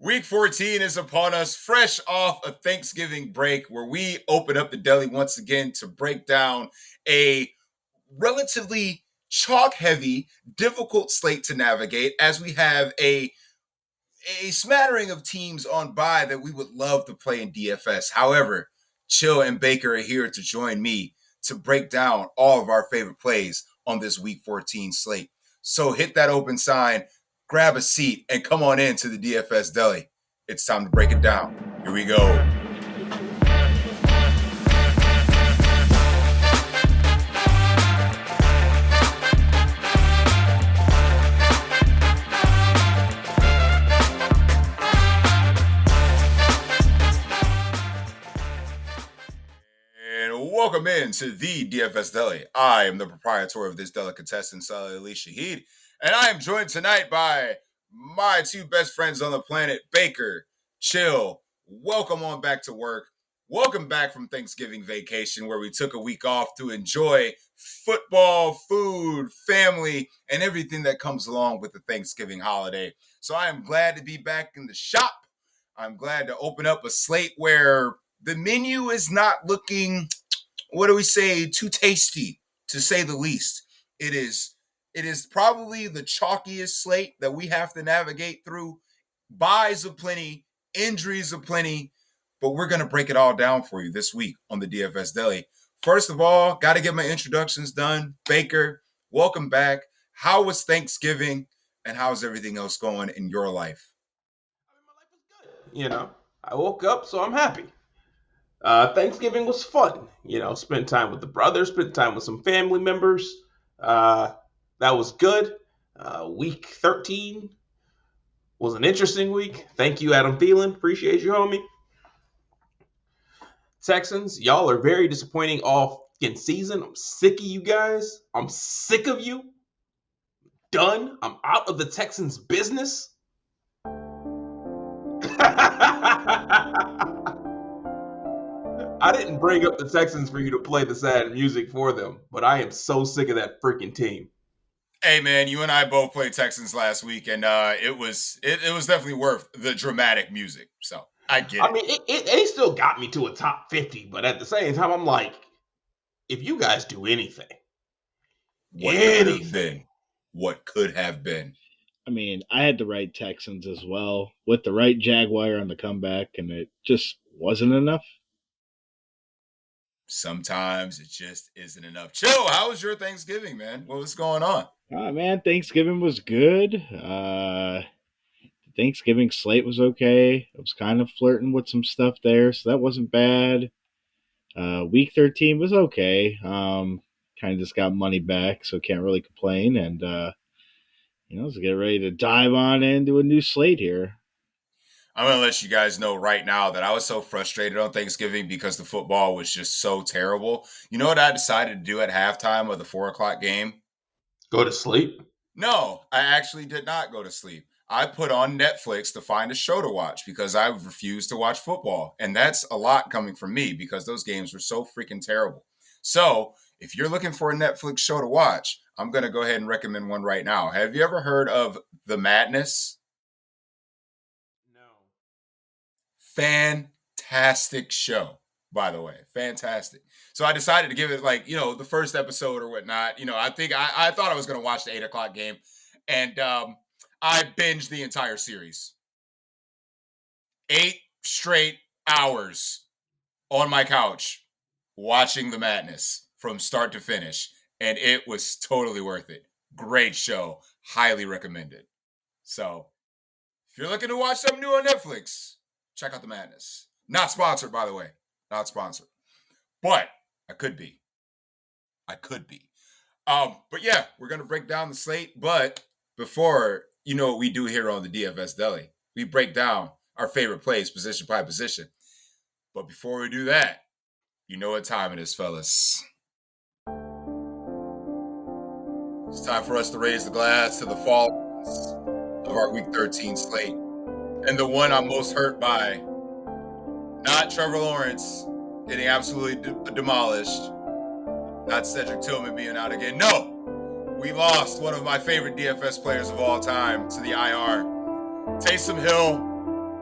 Week 14 is upon us, fresh off a Thanksgiving break where we open up the deli once again to break down a relatively chalk-heavy, difficult slate to navigate as we have a smattering of teams on bye that we would love to play in DFS. However, Chill and Baker are here to join me to break down all of our favorite plays on this Week 14 slate. So hit that open sign, grab a seat, and come on in to the DFS Deli. It's time to break it down. Here we go. Welcome in to the DFS Deli. I am the proprietor of this delicatessen, Salih Ali Shahid, and I am joined tonight by my two best friends on the planet, Baker, Chill. Welcome on back to work. Welcome back from Thanksgiving vacation where we took a week off to enjoy football, food, family, and everything that comes along with the Thanksgiving holiday. So I am glad to be back in the shop. I'm glad to open up a slate where the menu is not looking, too tasty, to say the least. It is probably the chalkiest slate that we have to navigate through. Buys aplenty, injuries aplenty, but we're going to break it all down for you this week on the DFS Deli. First of all, got to get my introductions done. Baker, welcome back. How was Thanksgiving, and how's everything else going in your life? My life was good. I woke up, so I'm happy. Thanksgiving was fun. Spent time with the brothers, spent time with some family members. That was good. Week 13 was an interesting week. Thank you, Adam Thielen. Appreciate you, homie. Texans, y'all are very disappointing all fucking season. I'm sick of you guys. I'm sick of you. Done. I'm out of the Texans business. I didn't bring up the Texans for you to play the sad music for them, but I am so sick of that freaking team. Hey man, you and I both played Texans last week, and it was definitely worth the dramatic music. So I get it. I mean, it still got me to a top 50, but at the same time, I'm like, if you guys do anything, what could have been. I mean, I had the right Texans as well, with the right Jaguar on the comeback, and it just wasn't enough. Sometimes it just isn't enough. Chill, how was your Thanksgiving, man? What was going on? Man, Thanksgiving was good. Thanksgiving slate was okay. I was kind of flirting with some stuff there, so that wasn't bad. Week 13 was okay. Kind of just got money back, so can't really complain. And, let's get ready to dive on into a new slate here. I'm going to let you guys know right now that I was so frustrated on Thanksgiving because the football was just so terrible. You know what I decided to do at halftime of the 4 o'clock game? Go to sleep? No, I actually did not go to sleep. I put on Netflix to find a show to watch because I refused to watch football. And that's a lot coming from me because those games were so freaking terrible. So if you're looking for a Netflix show to watch, I'm going to go ahead and recommend one right now. Have you ever heard of The Madness? Fantastic show, by the way. Fantastic. So I decided to give it the first episode or whatnot. I think I thought I was going to watch the 8 o'clock game. And I binged the entire series. 8 straight hours on my couch watching The Madness from start to finish. And it was totally worth it. Great show. Highly recommended. So if you're looking to watch something new on Netflix, check out The Madness. Not sponsored, by the way. Not sponsored. But I could be. But yeah, we're going to break down the slate. But before, what we do here on the DFS Deli. We break down our favorite plays position by position. But before we do that, you know what time it is, fellas. It's time for us to raise the glass to the fall of our Week 13 slate. And the one I'm most hurt by, not Trevor Lawrence getting absolutely demolished, not Cedric Tillman being out again. No, we lost one of my favorite DFS players of all time to the IR. Taysom Hill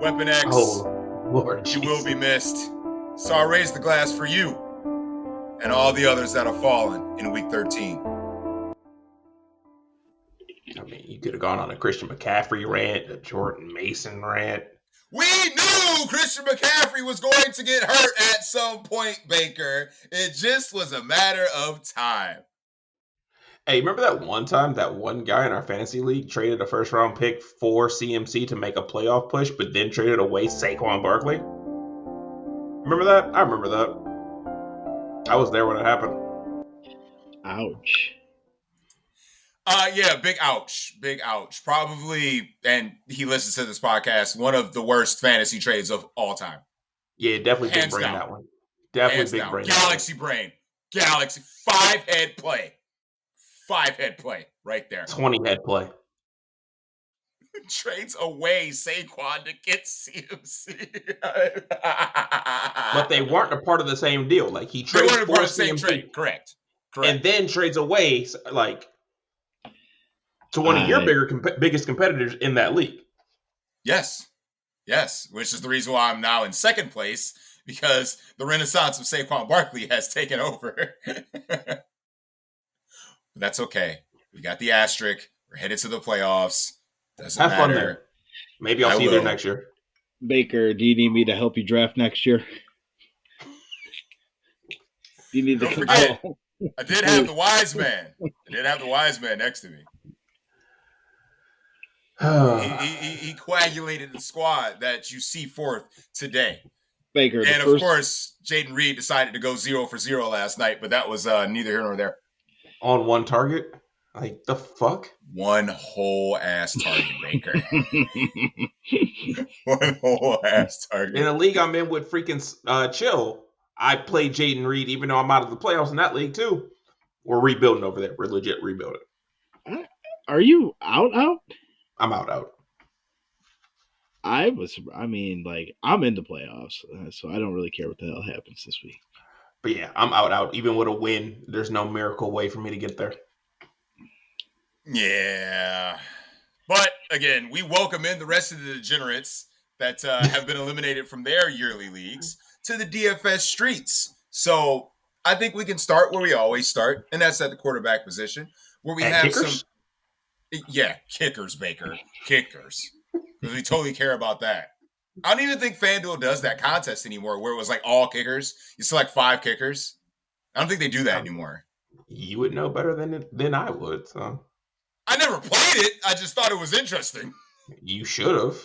Weapon X, Oh, Lord you Jesus. will be missed. So I raise the glass for you and all the others that have fallen in Week 13. I mean, you could have gone on a Christian McCaffrey rant, a Jordan Mason rant. We knew Christian McCaffrey was going to get hurt at some point, Baker. It just was a matter of time. Hey, remember that one time that one guy in our fantasy league traded a first-round pick for CMC to make a playoff push, but then traded away Saquon Barkley? Remember that? I remember that. I was there when it happened. Ouch. Yeah, big ouch. Probably, and he listens to this podcast, one of the worst fantasy trades of all time. Yeah, definitely Hands big brain down. that one. Definitely Hands big down. brain. Galaxy brain. Galaxy. 5-head play. 5-head play right there. 20-head play. Trades away Saquon to get CMC. But they weren't a part of the same deal. Like, he They trades weren't a for part of the same CMC, trade. Correct. and then trades away, like, to one of your biggest competitors in that league. Yes, which is the reason why I'm now in second place, because the renaissance of Saquon Barkley has taken over. But that's okay. We got the asterisk. We're headed to the playoffs. Doesn't Have matter. fun there. Maybe I'll see you there next year. Baker, do you need me to help you draft next year? Do you need Don't the forget, control? I did have the wise man. Next to me. He coagulated the squad that you see forth today. Baker, and of course, Jaden Reed decided to go 0 for 0 last night, but that was neither here nor there. On one target? Like, the fuck? One whole ass target, Baker. One whole ass target. In a league I'm in with freaking Chill, I play Jaden Reed even though I'm out of the playoffs in that league too. We're rebuilding over there. We're legit rebuilding. Are you out? I'm out. I'm in the playoffs, so I don't really care what the hell happens this week. But yeah, I'm out. Even with a win, there's no miracle way for me to get there. Yeah. But again, we welcome in the rest of the degenerates that have been eliminated from their yearly leagues to the DFS streets. So I think we can start where we always start, and that's at the quarterback position, where we have kickers? Kickers, Baker. Kickers. Because we totally care about that. I don't even think FanDuel does that contest anymore where it was like all kickers. You select 5 kickers. I don't think they do that anymore. You would know better than I would, so. I never played it. I just thought it was interesting. You should have.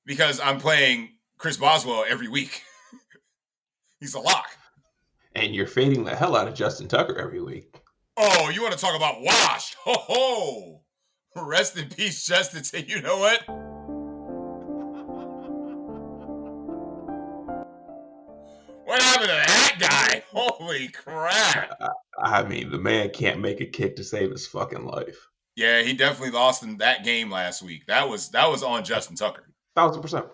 Because I'm playing Chris Boswell every week. He's a lock. And you're fading the hell out of Justin Tucker every week. Oh, you want to talk about washed? Ho! Rest in peace, Justin. You know what? What happened to that guy? Holy crap. I mean, the man can't make a kick to save his fucking life. Yeah, he definitely lost in that game last week. That was on Justin Tucker. 1,000%.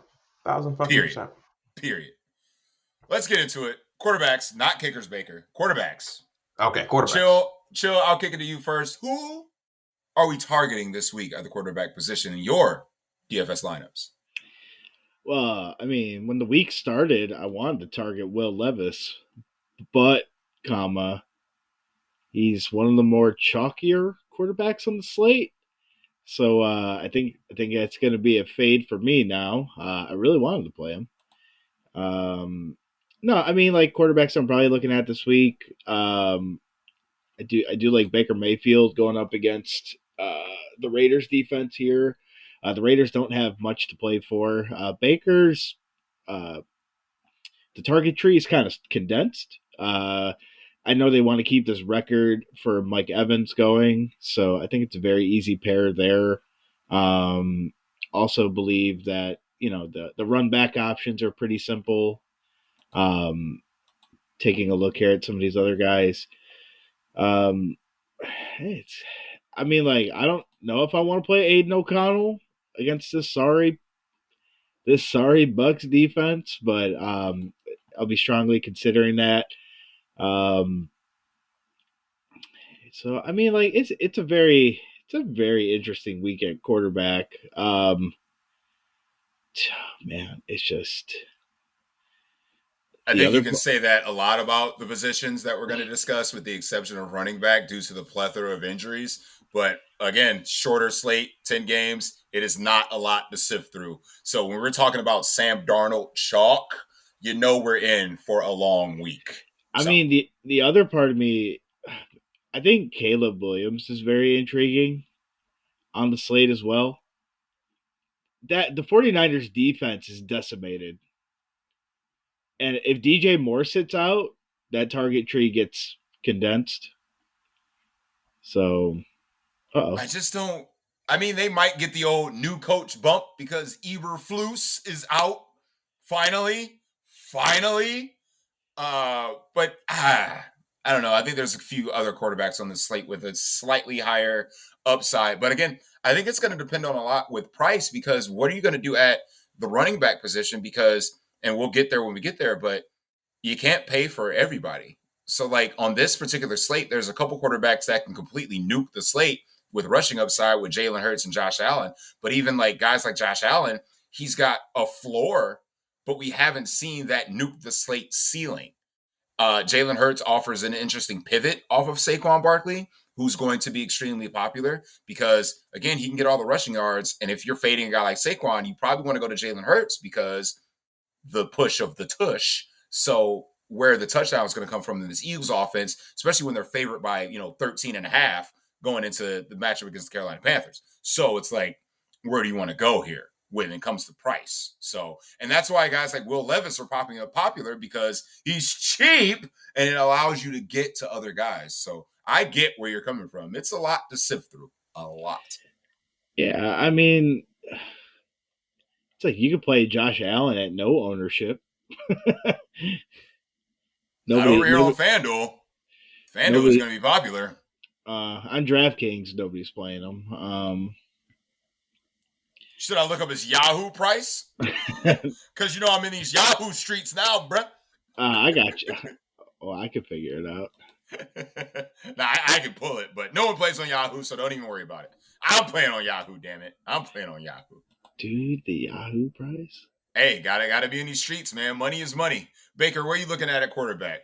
1,000%. Period. Let's get into it. Quarterbacks, not kickers, Baker. Quarterbacks. Okay, quarterbacks. Chill. I'll kick it to you first. Who are we targeting this week at the quarterback position in your DFS lineups? Well, I mean, when the week started, I wanted to target Will Levis, but, he's one of the more chalkier quarterbacks on the slate. So I think that's going to be a fade for me now. I really wanted to play him. No, I mean, like, quarterbacks I'm probably looking at this week. I do like Baker Mayfield going up against the Raiders defense here. The Raiders don't have much to play for. Baker's the target tree is kind of condensed. I know they want to keep this record for Mike Evans going, so I think it's a very easy pair there. Also believe that, the run back options are pretty simple. Taking a look here at some of these other guys. I don't know if I want to play Aiden O'Connell against this sorry Bucks defense, but I'll be strongly considering that. So I mean, like, it's a very interesting weekend quarterback. man, it's just I the think you other. can say that a lot about the positions that we're going to discuss, with the exception of running back, due to the plethora of injuries. But again, shorter slate, 10 games, it is not a lot to sift through. So when we're talking about Sam Darnold chalk, you know we're in for a long week. I mean, the other part of me, I think Caleb Williams is very intriguing on the slate as well. That the 49ers defense is decimated. And if DJ Moore sits out, that target tree gets condensed. So, I just don't. I mean, they might get the old new coach bump because Eberflus is out finally. But I don't know. I think there's a few other quarterbacks on the slate with a slightly higher upside. But again, I think it's going to depend on a lot with price, because what are you going to do at the running back position? Because, and we'll get there when we get there, but you can't pay for everybody. So, like on this particular slate, there's a couple quarterbacks that can completely nuke the slate with rushing upside with Jalen Hurts and Josh Allen. But even like guys like Josh Allen, he's got a floor, but we haven't seen that nuke the slate ceiling. Jalen Hurts offers an interesting pivot off of Saquon Barkley, who's going to be extremely popular because, again, he can get all the rushing yards. And if you're fading a guy like Saquon, you probably want to go to Jalen Hurts because the push of the tush. So where the touchdown is going to come from in this Eagles offense, especially when they're favored by, 13 and a half going into the matchup against the Carolina Panthers. So it's like, where do you want to go here when it comes to price? So, and that's why guys like Will Levis are popping up popular, because he's cheap and it allows you to get to other guys. So I get where you're coming from. It's a lot to sift through. A lot. yeah, I mean, it's like you could play Josh Allen at no ownership. Not over here on FanDuel. FanDuel is going to be popular. On DraftKings, nobody's playing them. Should I look up his Yahoo price? Because I'm in these Yahoo streets now, bruh. I got you. Well, I can figure it out. Nah, I can pull it, but no one plays on Yahoo, so don't even worry about it. I'm playing on Yahoo, damn it. I'm playing on Yahoo. Dude, the Yahoo price? Hey, gotta be in these streets, man. Money is money. Baker, where are you looking at quarterback?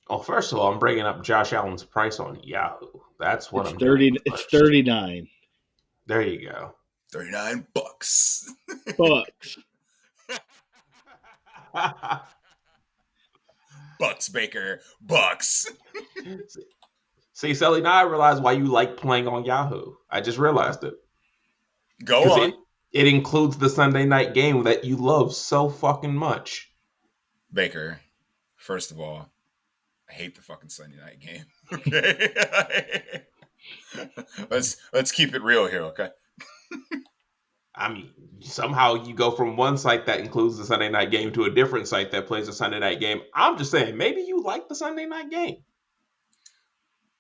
Well, first of all, I'm bringing up Josh Allen's price on Yahoo. That's what I'm doing. It's 39. There you go. $39. Bucks, Baker. Bucks. See, Sally, now I realize why you like playing on Yahoo. I just realized it. Go on. It includes the Sunday night game that you love so fucking much. Baker, first of all, I hate the fucking Sunday night game. Okay. let's keep it real here, okay? I mean, somehow you go from one site that includes the Sunday night game to a different site that plays a Sunday night game. I'm just saying, maybe you like the Sunday night game.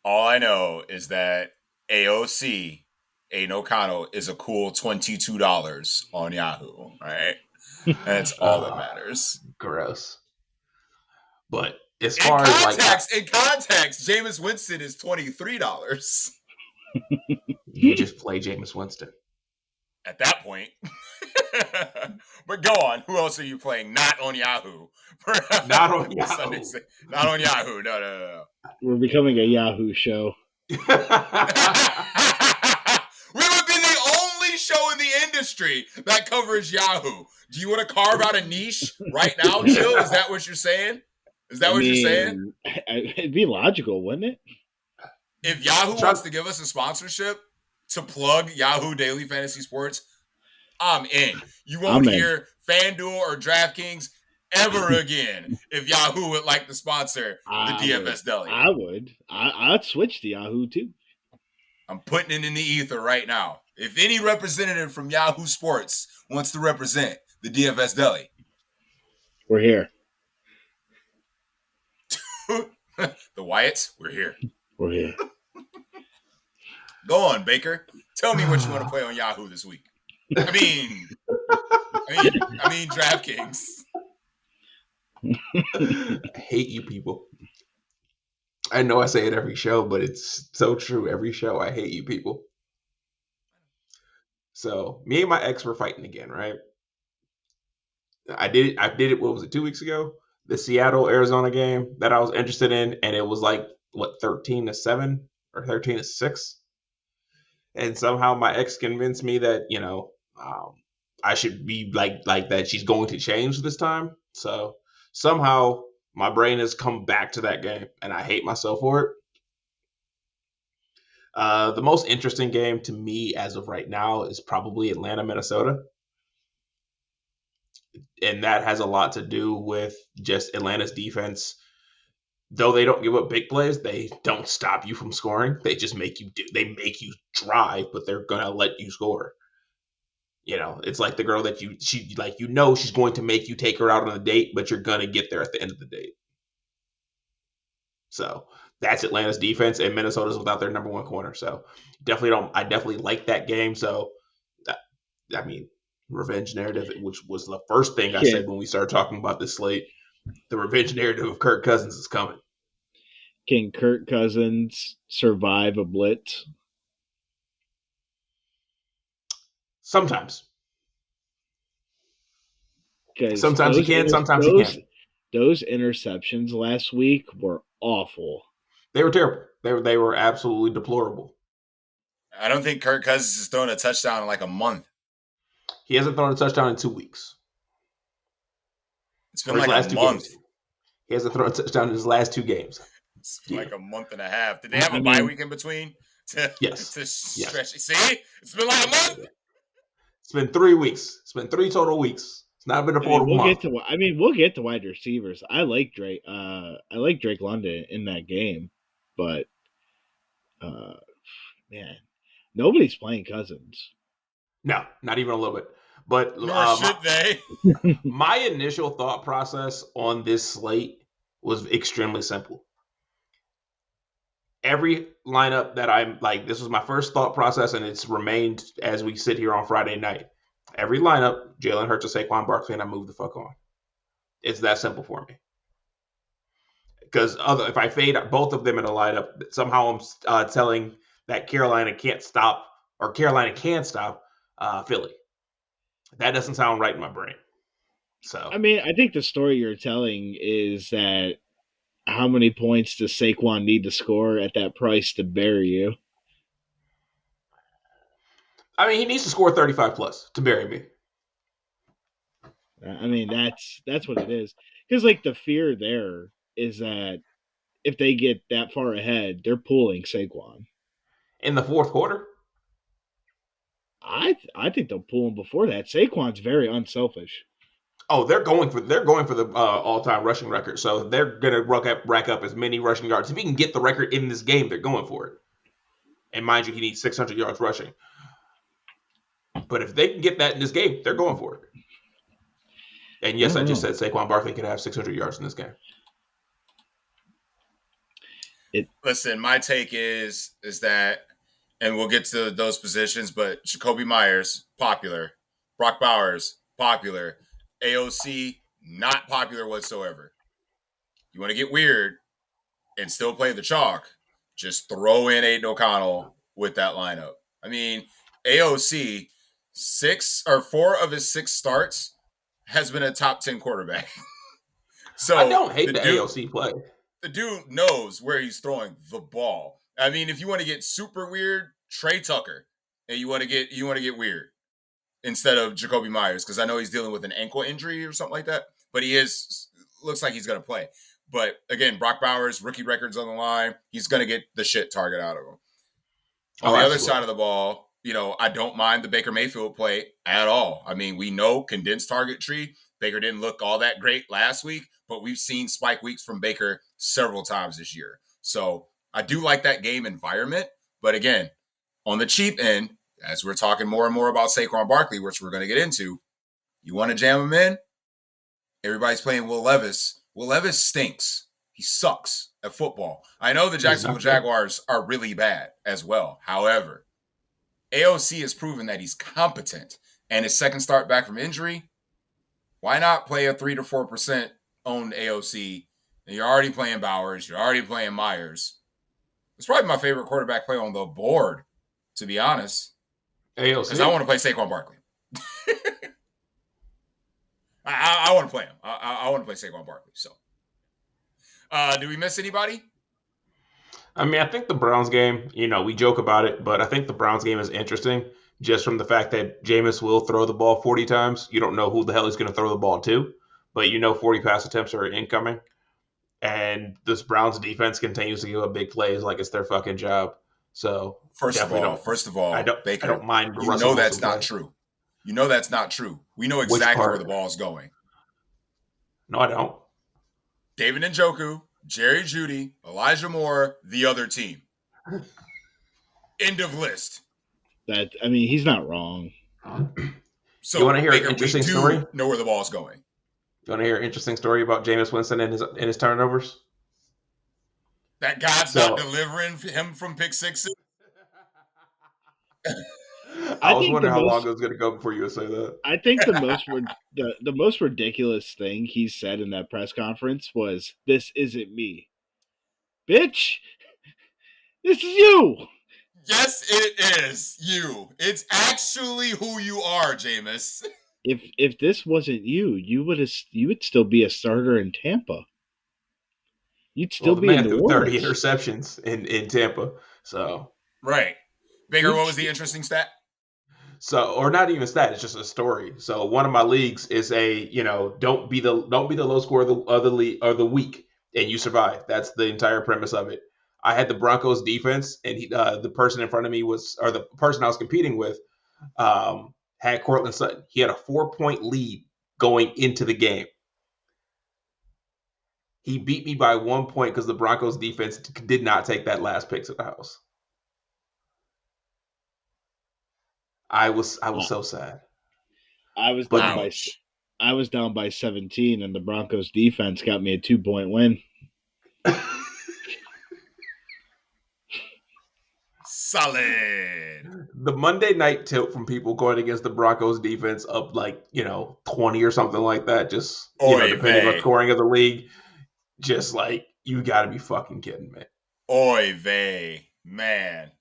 All I know is that AOC, Aiden O'Connell, is a cool $22 on Yahoo, right? That's all that matters. Gross. But as far as in context, Jameis Winston is $23. You just play Jameis Winston. At that point. But go on. Who else are you playing? Not on Yahoo. Not on Yahoo. Not on Yahoo. No. We're becoming a Yahoo show. We would be the only show in the industry that covers Yahoo. Do you want to carve out a niche right now, Jill? Is that what you're saying? You're saying? It'd be logical, wouldn't it? If Yahoo wants to give us a sponsorship to plug Yahoo Daily Fantasy Sports, I'm in. You won't hear FanDuel or DraftKings ever again if Yahoo would like to sponsor the DFS Deli. I would. I'd switch to Yahoo too. I'm putting it in the ether right now. If any representative from Yahoo Sports wants to represent the DFS Deli, we're here. The Wyatts, we're here. We're here. Go on, Baker. Tell me what you want to play on Yahoo this week. I mean DraftKings. I hate you people. I know I say it every show, but it's so true. Every show, I hate you people. So me and my ex were fighting again, right? I did it. What was it? 2 weeks ago, the Seattle Arizona game that I was interested in, and it was like what 13-7 or 13-6, and somehow my ex convinced me that I should be like that. She's going to change this time. So somehow my brain has come back to that game, and I hate myself for it. The most interesting game to me as of right now is probably Atlanta, Minnesota. And that has a lot to do with just Atlanta's defense. Though they don't give up big plays, they don't stop you from scoring. They just make you make you drive, but they're gonna let you score. It's like the girl that she's going to make you take her out on a date, but you're gonna get there at the end of the date. So that's Atlanta's defense, and Minnesota's without their number one corner. So I definitely like that game. So revenge narrative, which was the first thing I said when we started talking about this slate. The revenge narrative of Kirk Cousins is coming. Can Kirk Cousins survive a blitz? Sometimes. Sometimes he can, sometimes he can't. Those interceptions last week were awful. They were terrible. They were absolutely deplorable. I don't think Kirk Cousins has thrown a touchdown in like a month. He hasn't thrown a touchdown in 2 weeks. It's been like a month. He hasn't thrown a touchdown in his last 2 games. It's like a month and a half. Did they have a bye week in between? Yes. To stretch it? See? It's been like a month. It's been 3 weeks. It's been 3 total weeks. It's not been a full month. We'll get to wide receivers. I like Drake. I like Drake London in that game, but man, nobody's playing Cousins. No, not even a little bit. But nor should they. My initial thought process on this slate was extremely simple. Every lineup that I'm like, this was my first thought process, and it's remained as we sit here on Friday night. Every lineup, Jalen Hurts or Saquon Barkley, and I move the fuck on. It's that simple for me. Because if I fade both of them in a lineup, somehow I'm telling that Carolina can't stop, or Carolina can stop Philly. That doesn't sound right in my brain. So I think the story you're telling is that how many points does Saquon need to score at that price to bury you? He needs to score 35 plus to bury me. That's what it is. Because the fear there is that if they get that far ahead, they're pulling Saquon in the fourth quarter. I think they'll pull him before that. Saquon's very unselfish. Oh, they're going for the all-time rushing record. So they're gonna rack up as many rushing yards. If he can get the record in this game, they're going for it. And mind you, he needs 600 yards rushing. But if they can get that in this game, they're going for it. And yes, I just said Saquon Barkley could have 600 yards in this game. Listen, my take is that, and we'll get to those positions, but Jacoby Myers, popular. Brock Bowers, popular. AOC, not popular whatsoever. You want to get weird and still play the chalk, just throw in Aiden O'Connell with that lineup. AOC, 4 of his 6 starts has been a top 10 quarterback. So I don't hate the AOC play. The dude knows where he's throwing the ball. If you want to get super weird, Trey Tucker, and you want to get weird instead of Jacoby Myers, because I know he's dealing with an ankle injury or something like that, but looks like he's going to play. But again, Brock Bowers, rookie records on the line, he's going to get the shit target out of him. On the other side of the ball, I don't mind the Baker Mayfield play at all. We know condensed target tree. Baker didn't look all that great last week, but we've seen spike weeks from Baker several times this year. So I do like that game environment. But again, on the cheap end, as we're talking more and more about Saquon Barkley, which we're going to get into, you want to jam him in? Everybody's playing Will Levis. Will Levis stinks. He sucks at football. I know the Jacksonville Jaguars are really bad as well. However, AOC has proven that he's competent. And his second start back from injury, why not play a 3 to 4% owned AOC? And you're already playing Bowers. You're already playing Myers. It's probably my favorite quarterback play on the board, to be honest. AOC. Because I want to play Saquon Barkley. I want to play him. I want to play Saquon Barkley. So, do we miss anybody? I mean, I think the Browns game, we joke about it, but I think the Browns game is interesting just from the fact that Jameis will throw the ball 40 times. You don't know who the hell he's going to throw the ball to, but 40 pass attempts are incoming. And this Browns defense continues to give up big plays like it's their fucking job. So First of I all, don't Baker, mind the you Russell know Wilson that's not play. true. You know that's not true. We know Which exactly part? where the ball's going. No, I don't. David Njoku, Jerry Jeudy, Elijah Moore, the other team. End of list. He's not wrong. So, you want to hear Baker, an interesting we do story? know where the ball's going. You want to hear an interesting story about Jameis Winston and his turnovers? That God's not delivering him from pick sixes. I was wondering how long it was going to go before you would say that. I think the most ridiculous thing he said in that press conference was, "This isn't me, bitch. This is you." Yes, it is you. It's actually who you are, Jameis. If this wasn't you, you would still be a starter in Tampa. You'd still be in New Orleans. 30 interceptions in Tampa. So right, Baker. What was the interesting stat? So, or not even stat, it's just a story. So, one of my leagues is don't be the low score of the week, and you survive. That's the entire premise of it. I had the Broncos defense, and the person in front of me the person I was competing with, had Cortland Sutton. He had a 4-point lead going into the game. He beat me by 1 point because the Broncos defense did not take that last pick to the house. I was so sad. I was down by 17, and the Broncos defense got me a 2-point win. Solid. The Monday night tilt from people going against the Broncos defense up 20 or something like that. Just depending on scoring of the league, just like you got to be fucking kidding me. Oy vey, man.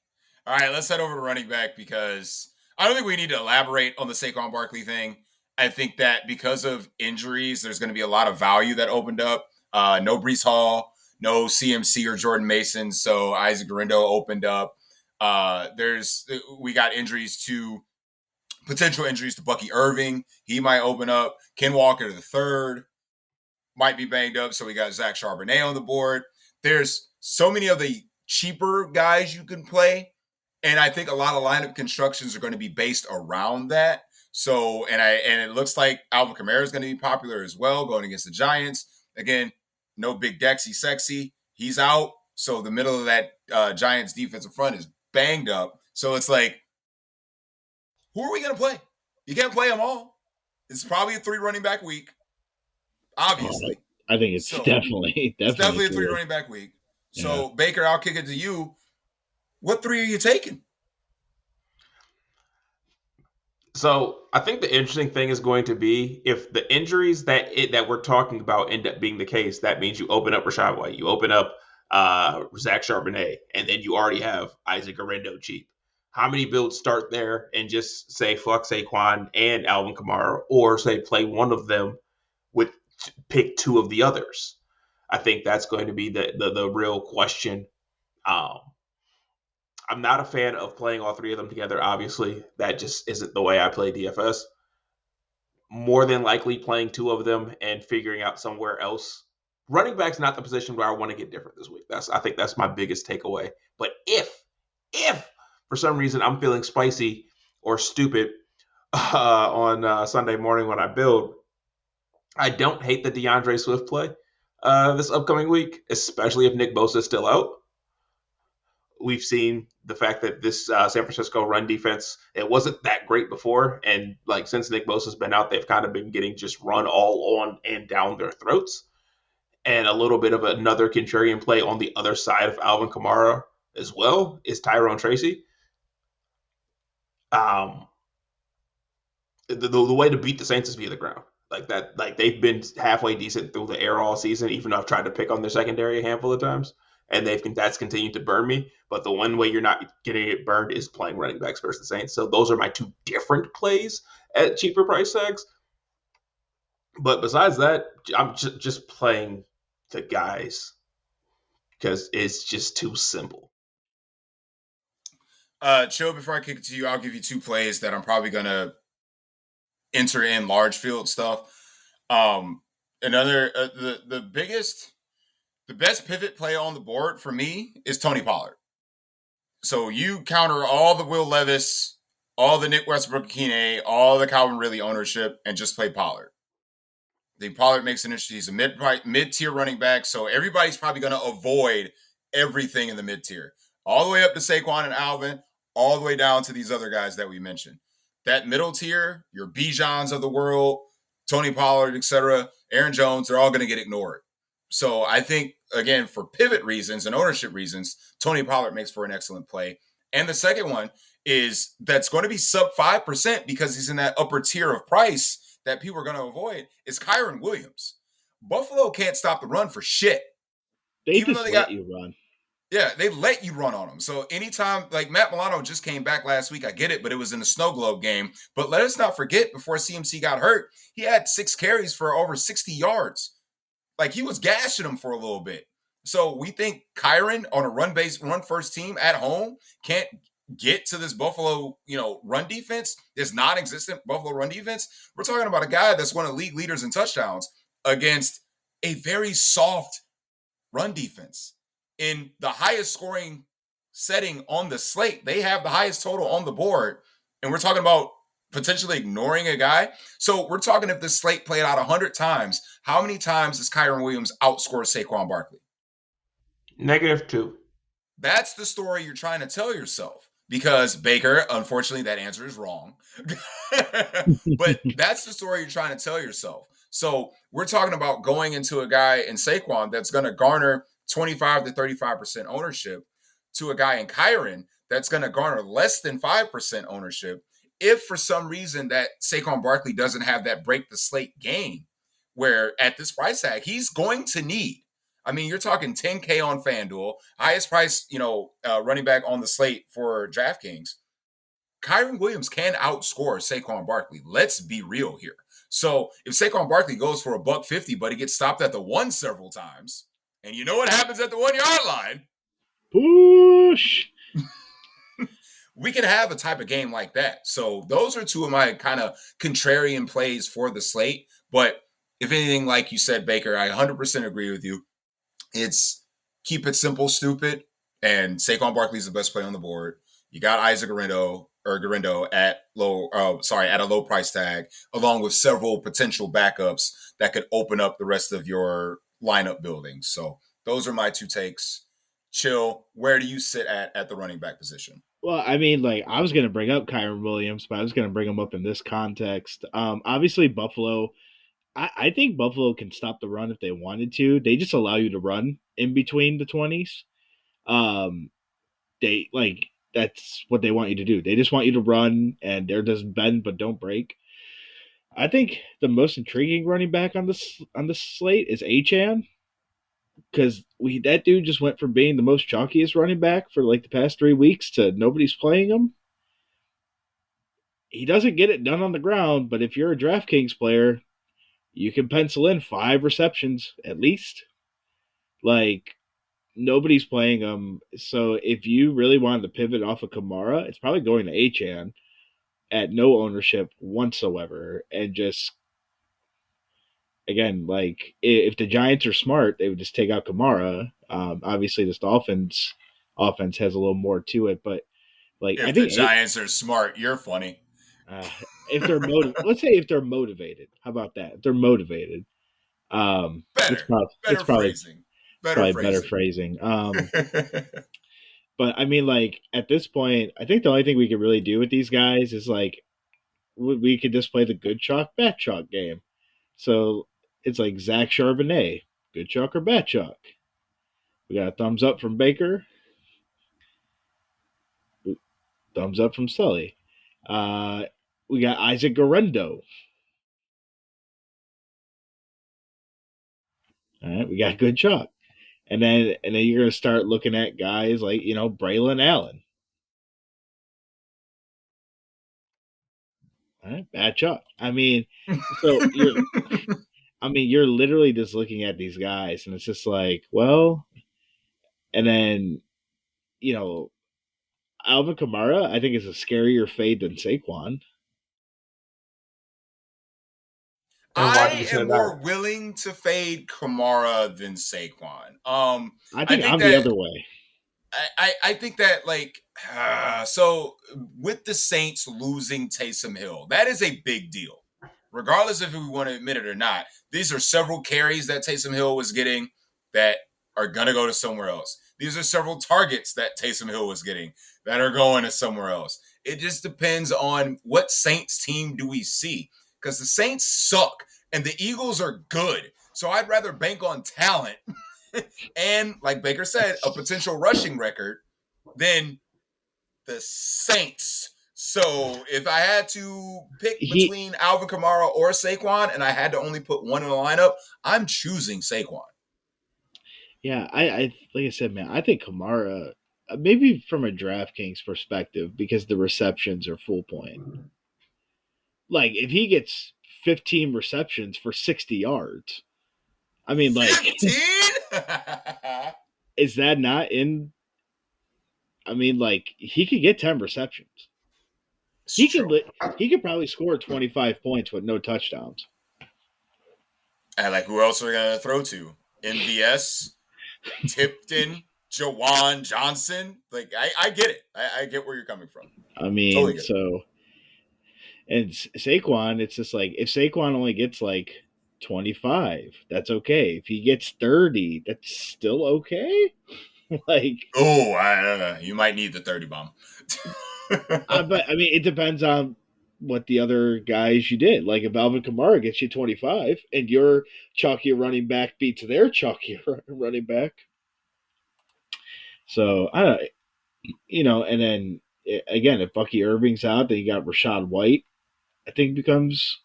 All right, let's head over to running back because I don't think we need to elaborate on the Saquon Barkley thing. I think that because of injuries, there's going to be a lot of value that opened up. No Breece Hall, no CMC or Jordan Mason, so Isaac Guerrero opened up. We got potential injuries to Bucky Irving. He might open up. Ken Walker III might be banged up, so we got Zach Charbonnet on the board. There's so many of the cheaper guys you can play. And I think a lot of lineup constructions are going to be based around that. So, and it looks like Alvin Kamara is going to be popular as well, going against the Giants. Again, no Big Dexy Sexy. He's out. So the middle of that Giants defensive front is banged up. So it's like, who are we going to play? You can't play them all. It's probably a 3 running back week. Obviously. I think it's definitely a 3 running back week. Yeah. So Baker, I'll kick it to you. What 3 are you taking? So I think the interesting thing is going to be if the injuries that we're talking about end up being the case, that means you open up Rachaad White, you open up Zach Charbonnet, and then you already have Isaac Guerrero cheap. How many builds start there and just say fuck Saquon and Alvin Kamara, or say play one of them with pick 2 of the others? I think that's going to be the real question. I'm not a fan of playing all 3 of them together. Obviously, that just isn't the way I play DFS. More than likely playing 2 of them and figuring out somewhere else. Running back's not the position where I want to get different this week. I think that's my biggest takeaway. But if for some reason I'm feeling spicy or stupid on Sunday morning when I build, I don't hate the DeAndre Swift play this upcoming week, especially if Nick Bosa is still out. We've seen the fact that this San Francisco run defense, it wasn't that great before. And since Nick Bosa's been out, they've kind of been getting just run all on and down their throats. And a little bit of another contrarian play on the other side of Alvin Kamara as well is Tyrone Tracy. The way to beat the Saints is via the ground. They've been halfway decent through the air all season, even though I've tried to pick on their secondary a handful of times. And that's continued to burn me. But the one way you're not getting it burned is playing running backs versus the Saints. So those are my 2 different plays at cheaper price tags. But besides that, I'm just playing the guys because it's just too simple. Chill, before I kick it to you, I'll give you two plays that I'm probably gonna enter in large field stuff. Another the best pivot play on the board for me is Tony Pollard. So you counter all the Will Levis, all the Nick Westbrook-Akine, all the Calvin Ridley ownership, and just play Pollard. I think Pollard makes an interesting. He's a mid-tier running back, so everybody's probably going to avoid everything in the mid-tier, all the way up to Saquon and Alvin, all the way down to these other guys that we mentioned. That middle tier, your Bijans of the world, Tony Pollard, etc., Aaron Jones, they're all going to get ignored. So I think, again, for pivot reasons and ownership reasons, Tony Pollard makes for an excellent play. And the second one is that's going to be sub 5% because he's in that upper tier of price that people are going to avoid is Kyren Williams. Buffalo can't stop the run for shit. They even just let you run. Yeah, they let you run on them. So anytime, like Matt Milano just came back last week, I get it, but it was in the snow globe game. But let us not forget, before CMC got hurt, he had 6 carries for over 60 yards. Like he was gashing them for a little bit. So we think Kyren on a run first team at home can't get to this Buffalo, run defense, this non-existent Buffalo run defense. We're talking about a guy that's one of the league leaders in touchdowns against a very soft run defense. In the highest scoring setting on the slate, they have the highest total on the board. And we're talking about potentially ignoring a guy. So we're talking if this slate played out 100 times, how many times does Kyren Williams outscore Saquon Barkley? -2. That's the story you're trying to tell yourself. Because Baker, unfortunately, that answer is wrong. But that's the story you're trying to tell yourself. So we're talking about going into a guy in Saquon that's going to garner 25 to 35% ownership to a guy in Kyren that's going to garner less than 5% ownership. If for some reason that Saquon Barkley doesn't have that break the slate game, where at this price tag, he's going to need, I mean, you're talking 10K on FanDuel, highest price, running back on the slate for DraftKings. Kyren Williams can outscore Saquon Barkley. Let's be real here. So if Saquon Barkley goes for $150, but he gets stopped at the 1 several times, and you know what happens at the 1 yard line? Push. We can have a type of game like that. So those are two of my kind of contrarian plays for the slate. But if anything, like you said, Baker, I 100% agree with you. It's keep it simple, stupid, and Saquon Barkley's the best play on the board. You got Isaac Garindo at a low price tag, along with several potential backups that could open up the rest of your lineup building. So those are my two takes. Chill, where do you sit at the running back position? Well, I mean, like I was going to bring up Kyren Williams, but I was going to bring him up in this context. Obviously, Buffalo. I think Buffalo can stop the run if they wanted to. They just allow you to run in between the 20s. That's what they want you to do. They just want you to run, and they're just bend but don't break. I think the most intriguing running back on the slate is Achane, because that dude just went from being the most chalkiest running back for like the past 3 weeks to nobody's playing him. He doesn't get it done on the ground, but if you're a DraftKings player, you can pencil in 5 receptions at least. Like, nobody's playing him. So if you really wanted to pivot off of Kamara, it's probably going to Achane at no ownership whatsoever. And just, again, like, if the Giants are smart, they would just take out Kamara. Obviously, this Dolphins offense has a little more to it, but like, I think the Giants are smart, you're funny. If they're let's say if they're motivated. How about that? If they're motivated, Better phrasing. Better phrasing. But I mean, like at this point, I think the only thing we can really do with these guys is like we could just play the good chalk, bad chalk game. So it's like Zach Charbonnet, good chalk or bad chalk. We got a thumbs up from Baker, thumbs up from Sully. We got Isaac Garendo. All right, we got good chalk. And then you're gonna start looking at guys like, Braylon Allen. All right, bad chalk. I mean, so I mean, you're literally just looking at these guys, and it's just like, well, and then you know, Alvin Kamara, I think is a scarier fade than Saquon. And why do you I say am more that? willing to fade Kamara than Saquon. I I think think I'm the that other way. I think that like so with the Saints losing Taysom Hill, that is a big deal. Regardless if we want to admit it or not, these are several carries that Taysom Hill was getting that are gonna go to somewhere else. These are several targets that Taysom Hill was getting that are going to somewhere else. It just depends on what Saints team do we see. Because the Saints suck and the Eagles are good. So I'd rather bank on talent and, like Baker said, a potential rushing record than the Saints. So if I had to pick He, between Alvin Kamara or Saquon, and I had to only put one in the lineup, I'm choosing Saquon. yeah, I like I said, man, I think Kamara, maybe from a DraftKings perspective, because the receptions are full point. Like if he gets 15 receptions for 60 yards, I mean, like, 15? is that not in? I mean, like he could get 10 receptions. It's He could true. he could probably score 25 points with no touchdowns. And like, who else are we going to throw to? MVS, Tipton, Jawan Johnson. Like, I get it. I get where you're coming from. I Totally mean, get it. so and Saquon, it's just like if Saquon only gets like 25, that's okay. If he gets 30, that's still okay. Like, Oh, you might need the 30 bomb. but I mean, it depends on what the other guys you did. Like if Alvin Kamara gets you 25 and your chalky running back beats their chalky running back. So I don't, and then again, if Bucky Irving's out, then you got Rashad White. I think becomes,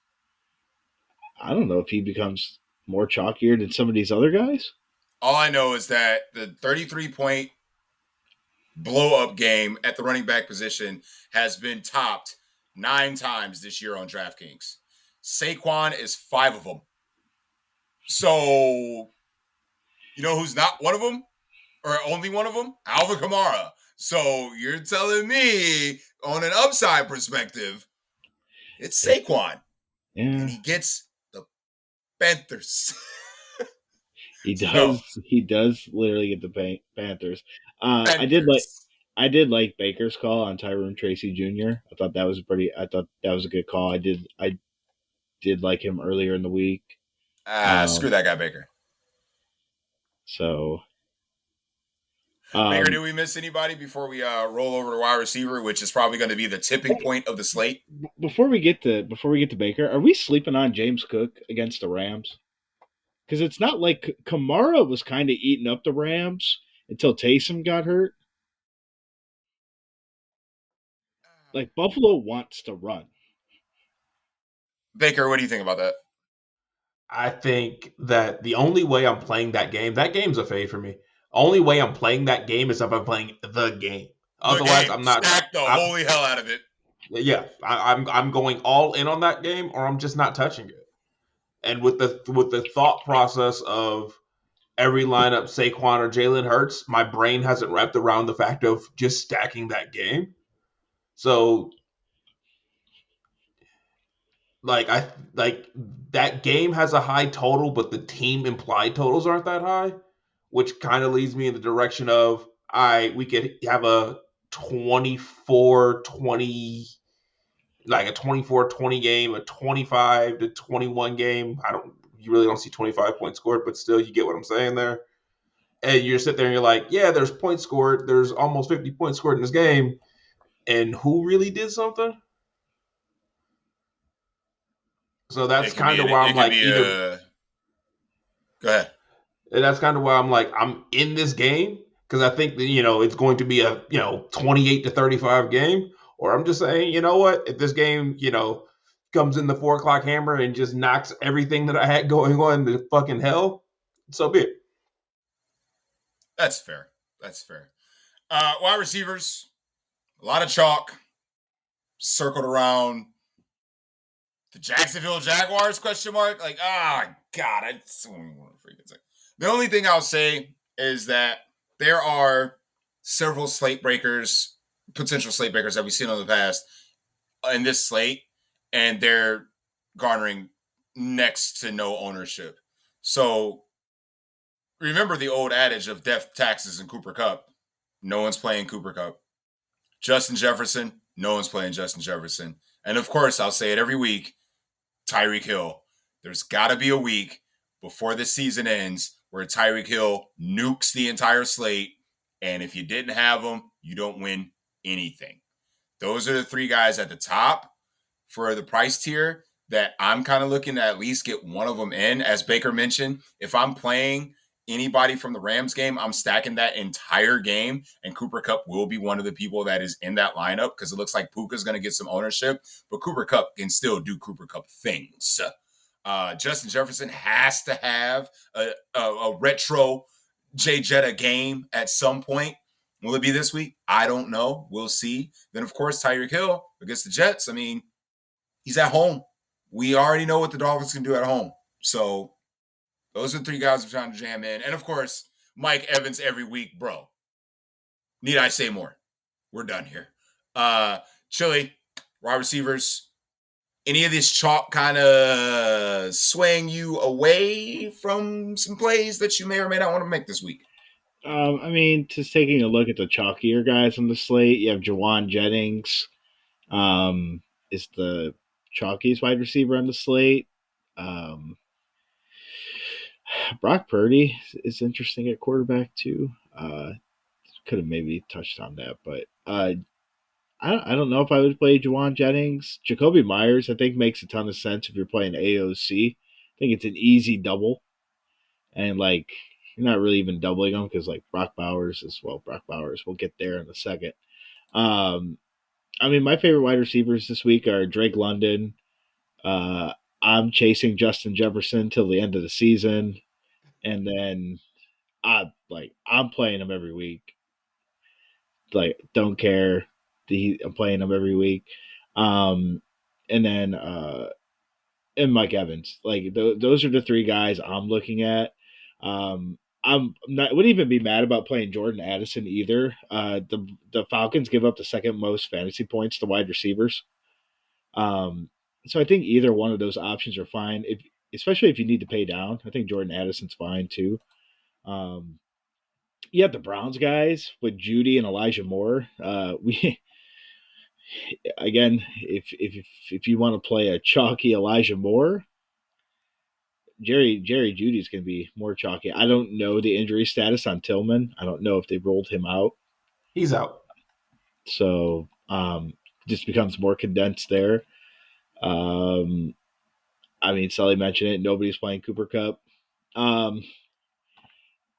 I don't know if he becomes more chalkier than some of these other guys. All I know is that the 33-point blow up game at the running back position has been topped 9 times this year on DraftKings. Saquon is 5 of them. So, you know who's not one of them? Or only one of them? Alvin Kamara. So you're telling me, on an upside perspective, it's Saquon. And Yeah, he gets the Panthers. he So, does. He does literally get the Panthers. I did like. Panthers. I did like Baker's call on Tyrone Tracy Jr. I thought that was I thought that was a good call. I did like him earlier in the week. Screw Um, that guy, Baker. so Baker, um, did we miss anybody before we roll over to wide receiver, which is probably going to be the tipping point of the slate? before we get to Baker, are we sleeping on James Cook against the Rams? Because it's not like Kamara was kind of eating up the Rams until Taysom got hurt. Like Buffalo wants to run. Baker, what do you think about that? I think that the only way I'm playing that game's a fade for me. Only way I'm playing that game is if I'm playing the game. The Otherwise, game. I'm not. Stack the holy hell out of it. Yeah, I'm going all in on that game, or I'm just not touching it. And with the thought process of every lineup Saquon or Jalen Hurts, my brain hasn't wrapped around the fact of just stacking that game. So like that game has a high total, but the team implied totals aren't that high, which kind of leads me in the direction of we could have a 24-20, like a 24-20 game, a 25-21 game. You really don't see 25 points scored, but still you get what I'm saying there. And you're sitting there and you're like, yeah, there's points scored. There's almost 50 points scored in this game. And who really did something? So that's It could be kind of an, why I'm it could like be either a go ahead. and that's kind of why I'm in this game because I think that it's going to be a 28-35 game, or I'm just saying what if this game comes in the 4 o'clock hammer and just knocks everything that I had going on to fucking hell, so be it. That's fair. That's fair. Wide receivers, a lot of chalk circled around The Jacksonville Jaguars ? Like, God, I just don't want to freaking say. The only thing I'll say is that there are several slate breakers, potential slate breakers that we've seen in the past in this slate, and they're garnering next to no ownership. So remember the old adage of death, taxes, and Cooper Kupp. No one's playing Cooper Kupp. Justin Jefferson, no one's playing Justin Jefferson. And of course, I'll say it every week, Tyreek Hill. There's got to be a week before the season ends where Tyreek Hill nukes the entire slate. And if you didn't have him, you don't win anything. Those are the three guys at the top for the price tier that I'm kind of looking to at least get one of them in. As Baker mentioned, if I'm playing anybody from the Rams game, I'm stacking that entire game, and Cooper Kupp will be one of the people that is in that lineup because it looks like Puka's going to get some ownership, but Cooper Kupp can still do Cooper Kupp things. Justin Jefferson has to have a retro Jay Jetta game at some point. Will it be this week? I don't know. We'll see. Then, of course, Tyreek Hill against the Jets. I mean, he's at home. We already know what the Dolphins can do at home. So those are the three guys I'm trying to jam in. And, of course, Mike Evans every week, bro. Need I say more? We're done here. Chili, wide receivers. Any of this chalk kind of swaying you away from some plays that you may or may not want to make this week? I mean, just taking a look at the chalkier guys on the slate, you have Jawan Jennings, is the chalkiest wide receiver on the slate. Brock Purdy is interesting at quarterback too. Could have maybe touched on that, but I don't know if I would play Jawan Jennings. Jacoby Myers, I think, makes a ton of sense if you're playing AOC. I think it's an easy double, and like you're not really even doubling them because like Brock Bowers as well. Brock Bowers, we'll get there in a second. I mean, my favorite wide receivers this week are Drake London. I'm chasing Justin Jefferson till the end of the season, and then I'm playing him every week. Like, don't care. I'm playing him every week. And then and Mike Evans. Like those are the three guys I'm looking at. I'm not wouldn't even be mad about playing Jordan Addison either. The Falcons give up the second most fantasy points to wide receivers. So I think either one of those options are fine. Especially if you need to pay down, I think Jordan Addison's fine too. You have the Browns guys with Judy and Elijah Moore. We again, if you want to play a chalky Elijah Moore, Jerry Judy's going to be more chalky. I don't know the injury status on Tillman. I don't know if they rolled him out. He's out. So just becomes more condensed there. I mean, Sully mentioned it. Nobody's playing Cooper Kupp.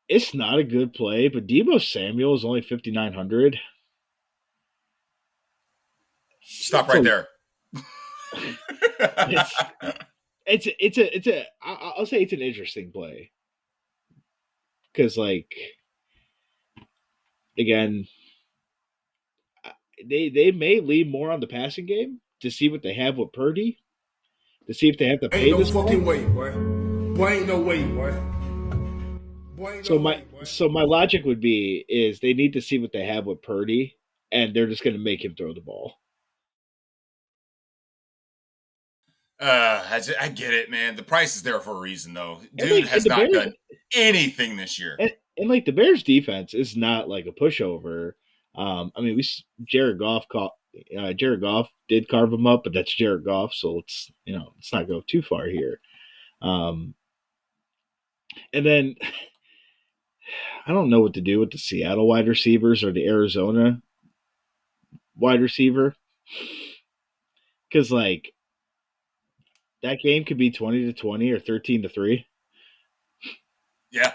It's not a good play, but Deebo Samuel is only 5,900. Stop right there. I'll say it's an interesting play because, like, again, they may lean more on the passing game to see what they have with Purdy, to see if they have to pay ain't this no fucking ball. way, boy. Boy, ain't no way, boy. Boy, ain't So no my way, boy. so my logic would be is they need to see what they have with Purdy, and they're just going to make him throw the ball. I get it, man. The price is there for a reason, though. Dude like, has not done anything this year. And like the Bears' defense is not like a pushover. I mean, Jared Goff did carve him up, but that's Jared Goff, so let's not go too far here. And then I don't know what to do with the Seattle wide receivers or the Arizona wide receiver because like that game could be 20-20 or 13-3. Yeah,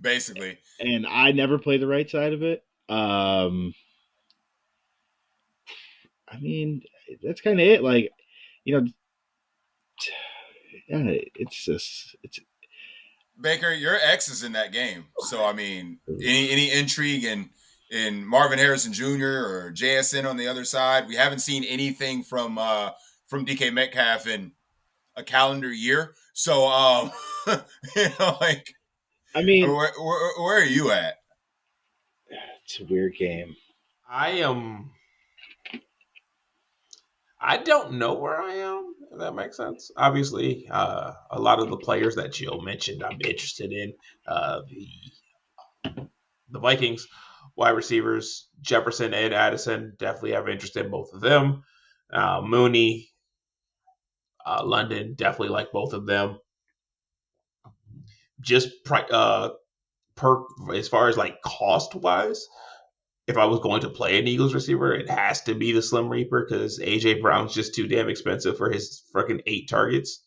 basically. And I never play the right side of it. I mean, that's kind of it. Like, yeah, it's Baker, your ex is in that game, so I mean, any intrigue in Marvin Harrison Jr. or JSN on the other side? We haven't seen anything from from DK Metcalf in a calendar year. So, like, I mean, where are you at? it's a weird game. I don't know where I am, if that makes sense. Obviously, a lot of the players that Jill mentioned I'm interested in. The Vikings wide receivers, Jefferson and Addison, definitely have interest in both of them. Mooney, London, definitely like both of them. Just as far as like cost wise, if I was going to play an Eagles receiver, it has to be the Slim Reaper because AJ Brown's just too damn expensive for his freaking 8 targets.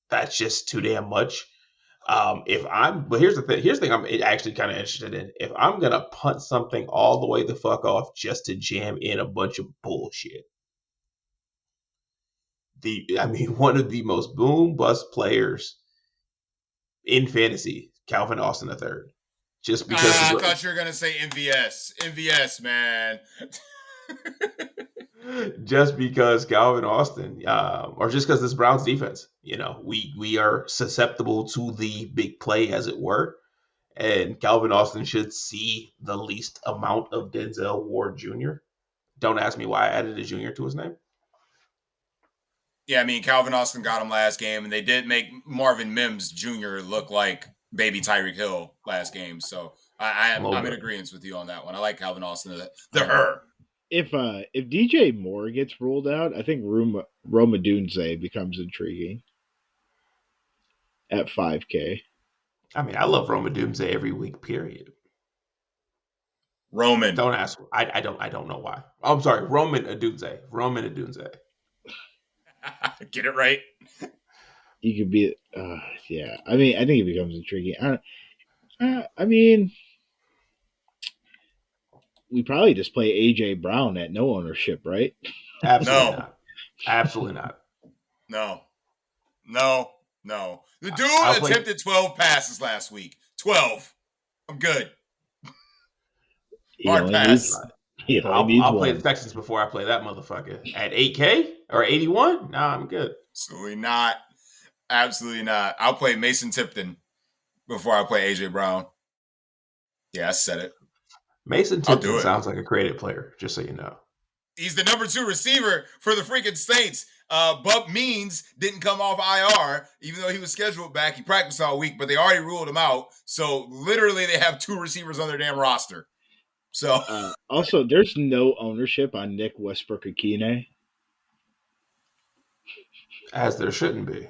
That's just too damn much. But here's the thing I'm actually kind of interested in. If I'm gonna punt something all the way the fuck off just to jam in a bunch of bullshit, one of the most boom bust players in fantasy, Calvin Austin III. Just because I thought you were gonna say MVS, man. Just because Calvin Austin, or just because this Browns defense, we are susceptible to the big play, as it were, and Calvin Austin should see the least amount of Denzel Ward Jr. Don't ask me why I added a junior to his name. Yeah, I mean, Calvin Austin got him last game, and they did make Marvin Mims Jr. look like baby Tyreek Hill last game. So I'm in agreement with you on that one. I like Calvin Austin. If DJ Moore gets ruled out, I think Roma Dunze becomes intriguing at 5K. I mean, I love Roma Dunze every week, period. Roman. Don't ask. I don't know why. I'm sorry, Roman Adunze. Get it right. You could be, yeah. I mean, I think it becomes intriguing. I mean, we probably just play AJ Brown at no ownership, right? Absolutely not. Absolutely not. No. The dude attempted 12 passes last week. 12. I'm good. Hard pass. I'll play the Texans before I play that motherfucker. At 8K or 81? Nah, I'm good. Absolutely not. I'll play Mason Tipton before I play AJ Brown. Yeah, I said it. Mason Tipton sounds like a creative player, just so you know. He's the number 2 receiver for the freaking Saints. Bub Means didn't come off IR, even though he was scheduled back. He practiced all week, but they already ruled him out. So literally they have 2 receivers on their damn roster. So also, there's no ownership on Nick Westbrook-Akine. As there shouldn't be.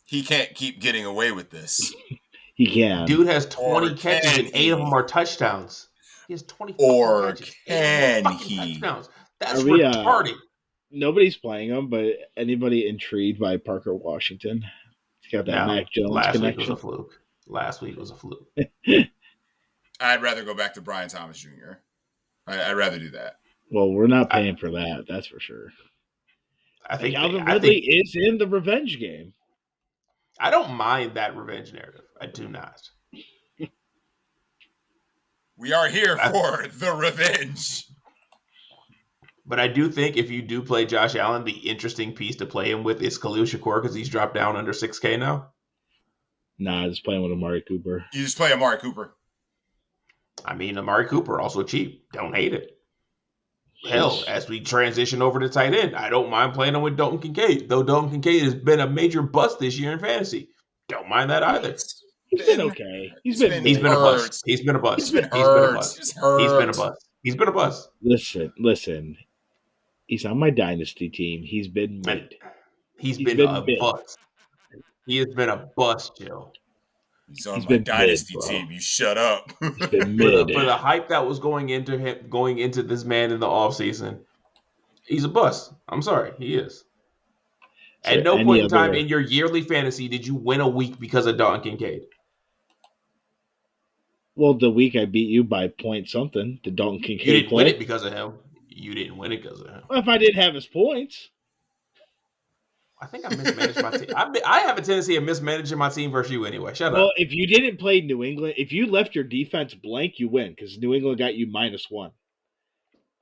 He can't keep getting away with this. He can. Dude has 20 catches and 8 of them are touchdowns. He has 20 catches. Can he? Touchdowns. That's retarded. Nobody's playing him, but anybody intrigued by Parker Washington? He's got that Mac Jones connection. Last week was a fluke. I'd rather go back to Brian Thomas Jr. I'd rather do that. Well, we're not paying for that. That's for sure. I think Calvin Ridley is in the revenge game. I don't mind that revenge narrative. I do not. We are here for the revenge. But I do think if you do play Josh Allen, the interesting piece to play him with is Khalil Shakur because he's dropped down under 6K now. Nah, just playing with Amari Cooper. You just play Amari Cooper. I mean, Amari Cooper also cheap. Don't hate it. Hell, as we transition over to tight end, I don't mind playing him with Dalton Kincaid, though Dalton Kincaid has been a major bust this year in fantasy. Don't mind that either. He's been okay. He's been a bust. He's been a bust. He's been a bust. Listen. He's on my dynasty team. He's been mid. He's been a bust. He has been a bust, Joe. He's on my dynasty team. You shut up. For the hype that was going into this man in the offseason, he's a bust. I'm sorry, he is. So at no point in time in your yearly fantasy did you win a week because of Dalton Kincaid. Well, the week I beat you by point something, the Dalton Kincaid. You didn't win it because of him. You didn't win it because of him. Well, if I didn't have his points. I think I mismanaged my team. I have a tendency of mismanaging my team versus you anyway. Shut up. Well, if you didn't play New England, if you left your defense blank, you win because New England got you -1.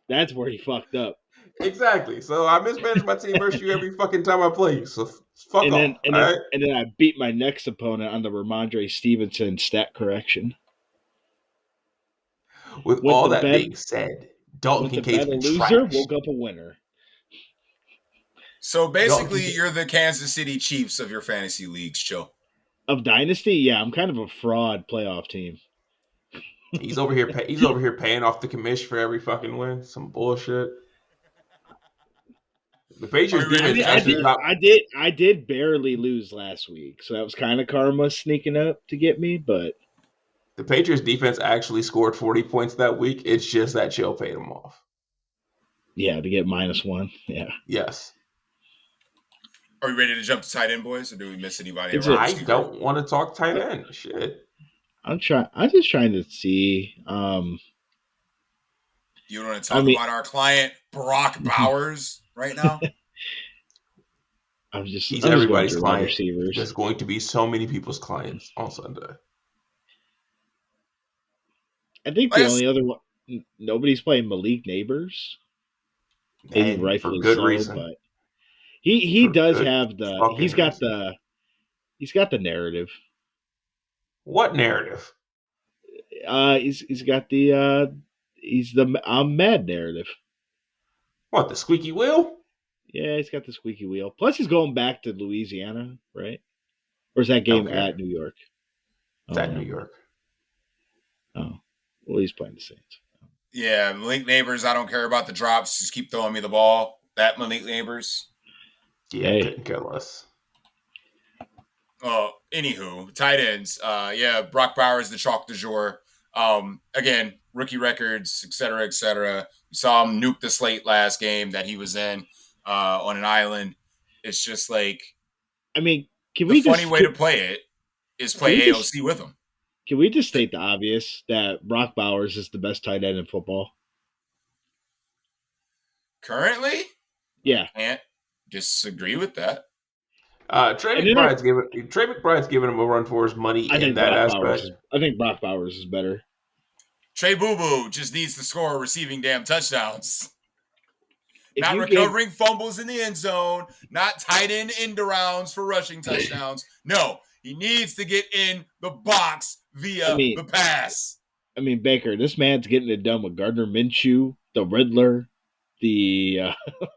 That's where he fucked up. Exactly. So I mismanage my team versus you every fucking time I play you. So fuck And off. then All right. and then I beat my next opponent on the Ramondre Stevenson stat correction. With Went all to that bed being said, Dalton went to Kincaid's bed a been loser, trash. woke up a winner. So basically, Kincaid- you're the Kansas City Chiefs of your fantasy leagues, Chill. Of Dynasty, yeah, I'm kind of a fraud playoff team. He's over here. He's over here paying off the commission for every fucking win. Some bullshit. The Are Patriots you ready defense to is jump actually here? top. I did barely lose last week, so that was kind of karma sneaking up to get me. But The Patriots defense actually scored 40 points that week. It's just that Chill paid them off. yeah, to get -1, yeah. Yes. Are we ready to jump to tight end, boys, or do we miss anybody It's around I receiver? don't want to talk tight end. Shit. I'm just trying to see. You want to talk about our client Brock Bowers right now? He's I'm just everybody's going through wide client. receivers. There's going to be so many people's clients on Sunday. I think the only other one, nobody's playing Malik Neighbors. Maybe And rightfully for good so, reason. but he For does good have he's got the narrative. What narrative? He's got the I'm mad narrative. What, the squeaky wheel? Yeah, he's got the squeaky wheel. Plus, he's going back to Louisiana, right? Or is that game Okay. at New York? It's at New York. Oh, well, he's playing the Saints. Yeah, Malik Neighbors, I don't care about the drops. Just keep throwing me the ball. That Malik Neighbors. Yeah, Hey. couldn't care less. Oh, anywho, tight ends. Yeah, Brock Bowers, the chalk du jour. Again, rookie records, et cetera, et cetera. We saw him nuke the Slate last game that he was in on an island. It's just like, I mean, the funny way to play it is play AOC with him. Can we just state the obvious that Brock Bowers is the best tight end in football? Currently? Yeah. Can't disagree with that. Trey McBride's giving him a run for his money in that aspect. I think Brock Bowers is better. Trey Boo Boo just needs to score receiving damn touchdowns. Not recovering fumbles in the end zone, not tight end arounds for rushing touchdowns. No, he needs to get in the box via the pass. I mean, Baker, this man's getting it done with Gardner Minshew, the Riddler,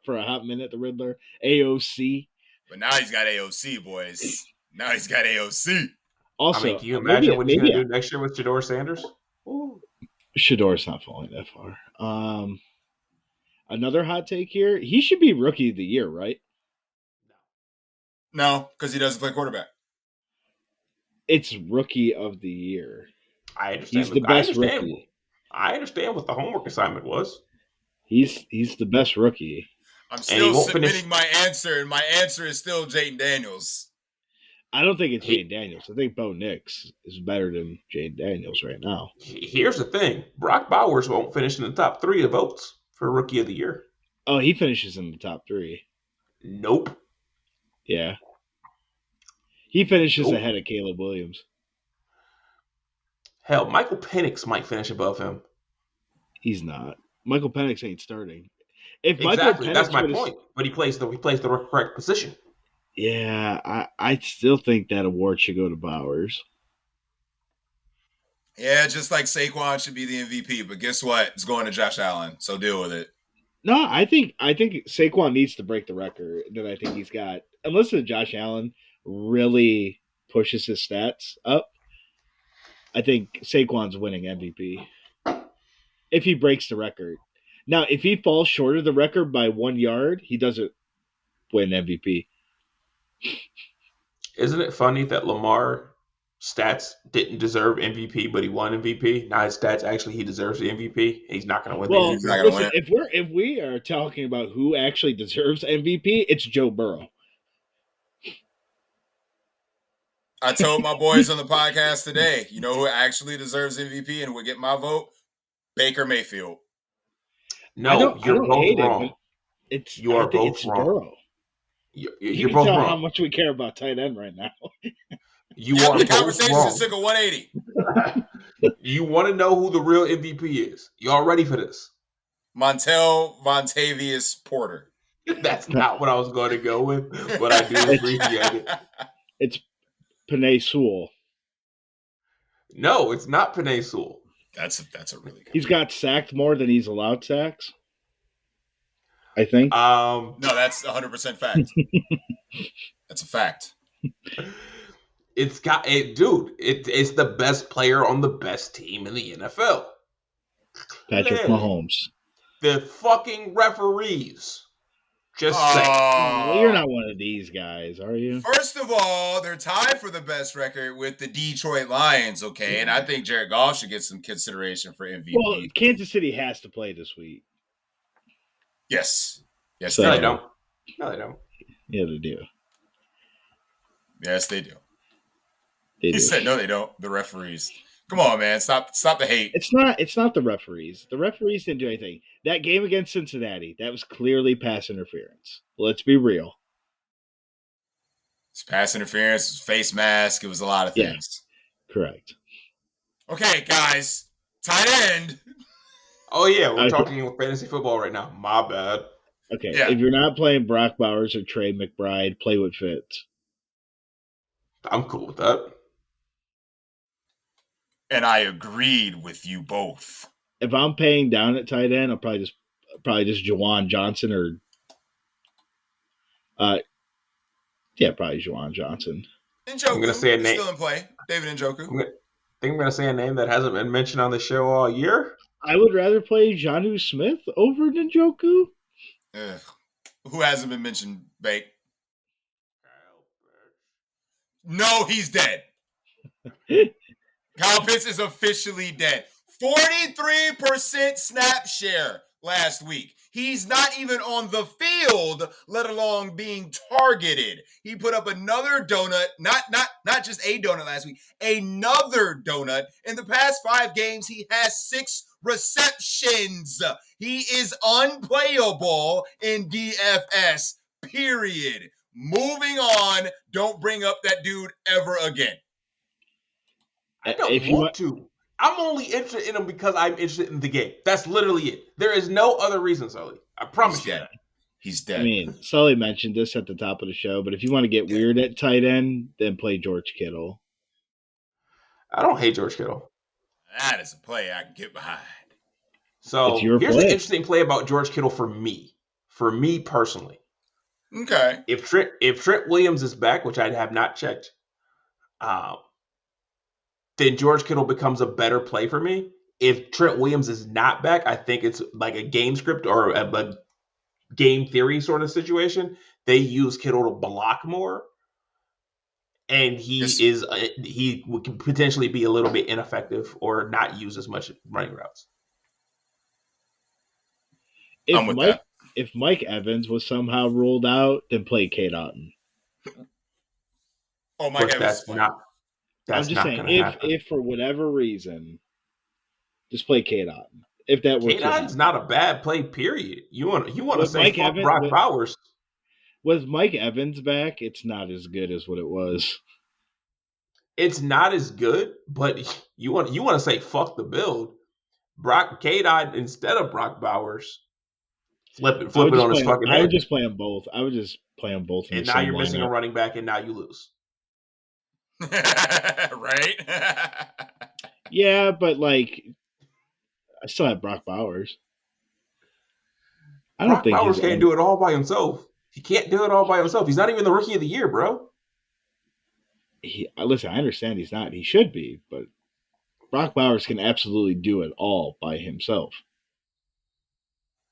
for a hot minute, the Riddler, AOC. But now he's got AOC, boys. Now he's got AOC. Also, I mean, can you imagine what he's going to do next year with Shedeur Sanders? Ooh. Shedor's not falling that far. Another hot take here. He should be rookie of the year, right? No, because he doesn't play quarterback. It's rookie of the year. I understand. He's the best rookie. I understand what the homework assignment was. He's the best rookie. I'm still submitting my answer, and my answer is still Jaden Daniels. I don't think it's Jaden Daniels. I think Bo Nix is better than Jaden Daniels right now. Here's the thing. Brock Bowers won't finish in the top 3 of votes for Rookie of the Year. Oh, he finishes in the top 3. Nope. Yeah. He finishes ahead of Caleb Williams. Hell, Michael Penix might finish above him. He's not. Michael Penix ain't starting. Exactly, that's my point. But he plays the correct position. Yeah, I still think that award should go to Bowers. Yeah, just like Saquon should be the MVP, but guess what? It's going to Josh Allen, so deal with it. No, I think Saquon needs to break the record that I think he's got. Unless Josh Allen really pushes his stats up, I think Saquon's winning MVP. If he breaks the record. Now, if he falls short of the record by 1 yard, he doesn't win MVP. Isn't it funny that Lamar stats didn't deserve MVP, but he won MVP? Now his stats actually he deserves the MVP. He's not going to win. Well, the MVP. listen, if we are talking about who actually deserves MVP, it's Joe Burrow. I told my boys on the podcast today, you know who actually deserves MVP and would get my vote? Baker Mayfield. No, you're both wrong. You are both wrong. Burrow. You're both wrong. How much we care about tight end right now? You are the both conversation wrong. Just took a 180. You want to know who the real MVP is? Y'all ready for this? Vontavious Porter. That's not what I was going to go with, but I do appreciate it. It's Penei Sewell. No, it's not Penei Sewell. That's a really good He's one. got sacked more than he's allowed sacks, I think. No, that's 100% fact. That's a fact. It's the best player on the best team in the NFL. Patrick Clearly. Mahomes. The fucking referees. Just saying. Well, you're not one of these guys, are you? First of all, they're tied for the best record with the Detroit Lions, okay? And I think Jared Goff should get some consideration for MVP. Well, Kansas City has to play this week. Yes. Yes, So- No, they they do. don't. No, they don't. Yeah, they do. Yes, they do. They He do. said no, they don't. The referees. Come on, man. Stop the hate. It's not the referees. The referees didn't do anything. That game against Cincinnati, that was clearly pass interference. Let's be real. It's pass interference, it's face mask, it was a lot of Yeah. things. Correct. Okay, guys. Tight end. Oh, yeah, we're I- talking fantasy football right now. My bad. Okay, Yeah. if you're not playing Brock Bowers or Trey McBride, play what fits. I'm cool with that. And I agreed with you both. If I'm paying down at tight end, I'll probably just Juwan Johnson or probably Juwan Johnson. Njoku. I'm gonna say a He's name. still in play. David Njoku. I think I'm going to say a name that hasn't been mentioned on the show all year. I would rather play Jonnu Smith over Njoku. Ugh. Who hasn't been mentioned, Bake? No, he's dead. Kyle Pitts is officially dead. 43% snap share last week. He's not even on the field, let alone being targeted. He put up another donut, not just a donut last week, another donut. In the past 5 games, he has 6 receptions. He is unplayable in DFS, period. Moving on. Don't bring up that dude ever again. I don't want to. I'm only interested in him because I'm interested in the game. That's literally it. There is no other reason, Sully. I promise you that. He's dead. I mean, Sully mentioned this at the top of the show, but if you want to get weird at tight end, then play George Kittle. I don't hate George Kittle. That is a play I can get behind. So It's your here's play. the interesting play about George Kittle for me personally. Okay. If Trent Williams is back, which I have not checked, then George Kittle becomes a better play for me. If Trent Williams is not back, I think it's like a game script or a game theory sort of situation. They use Kittle to block more, and he would potentially be a little bit ineffective or not use as much running routes. I'm with that. If Mike Evans was somehow ruled out, then play Kate Otten. Oh, my But God. that's not. That's I'm just not saying, going to happen. if for whatever reason, just play Kate Otten. If that works, Kate Otten's not a bad play. Period. You want to With say Mike fuck Evans- Brock with- Bowers? with Mike Evans back, it's not as good as what it was. It's not as good, but you want to say fuck the build. Kate Otten instead of Brock Bowers. Flip it on his fucking I head. would just play them both. I would just play them both. In And the now same you're missing a lineup. running back, and now you lose. Right? Yeah, but like, I still have Brock Bowers. I don't Brock think Bowers he's can't do it all by himself. He can't do it all by himself. He's not even the rookie of the year, bro. Listen, I understand he's not. He should be, but Brock Bowers can absolutely do it all by himself.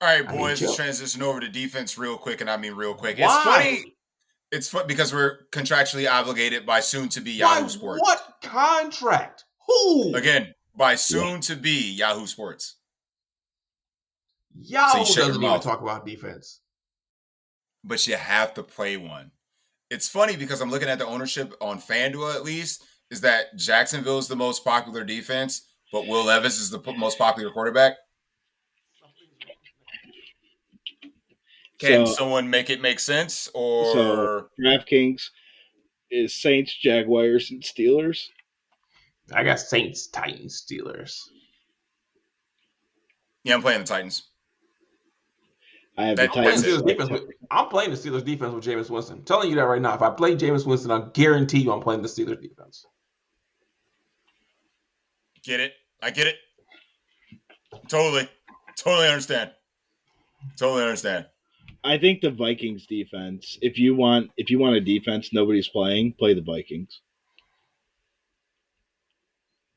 All right, I mean, boys, let's chill. transition over to defense real quick, and I mean real quick. Why? It's funny. It's fun because we're contractually obligated by soon-to-be Yahoo Sports. What contract? Who? Again, by soon-to-be Yahoo Sports. Yahoo So you shut your doesn't even mouth. talk about defense. But you have to play one. It's funny because I'm looking at the ownership on FanDuel, at least, is that Jacksonville is the most popular defense, but Will Levis is the most popular quarterback. Can So- someone make it make sense? Or So DraftKings is Saints, Jaguars, and Steelers. I got Saints, Titans, Steelers. yeah, I'm playing the Titans. I have the That's Titans. it. I'm playing the Steelers defense with Jameis Winston. I'm telling you that right now. If I play Jameis Winston, I guarantee you I'm playing the Steelers defense. Get it? I get it. Totally understand. Totally understand. I think the Vikings defense. If you want a defense nobody's playing, play the Vikings.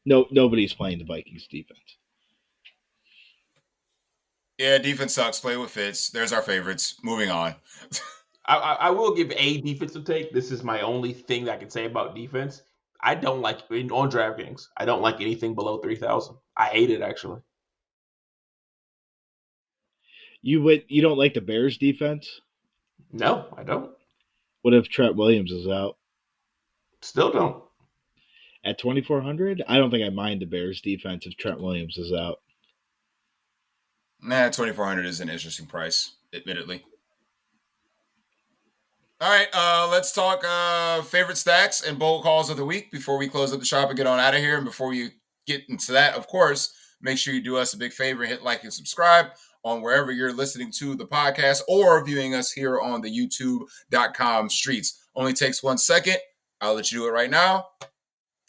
No, nobody's playing the Vikings defense. Yeah, defense sucks. Play with Fitz. There's our favorites. Moving on. I will give a defensive take. This is my only thing that I can say about defense. I don't like on DraftKings. I don't like anything below 3,000. I hate it actually. You don't like the Bears defense? No, I don't. What if Trent Williams is out? Still don't. At 2,400, I don't think I mind the Bears defense if Trent Williams is out. Nah, 2,400 is an interesting price, admittedly. All right, let's talk favorite stacks and bold calls of the week before we close up the shop and get on out of here. And before we get into that, of course, make sure you do us a big favor and hit like and subscribe on wherever you're listening to the podcast or viewing us here on the youtube.com streets. Only takes 1 second. I'll let you do it right now.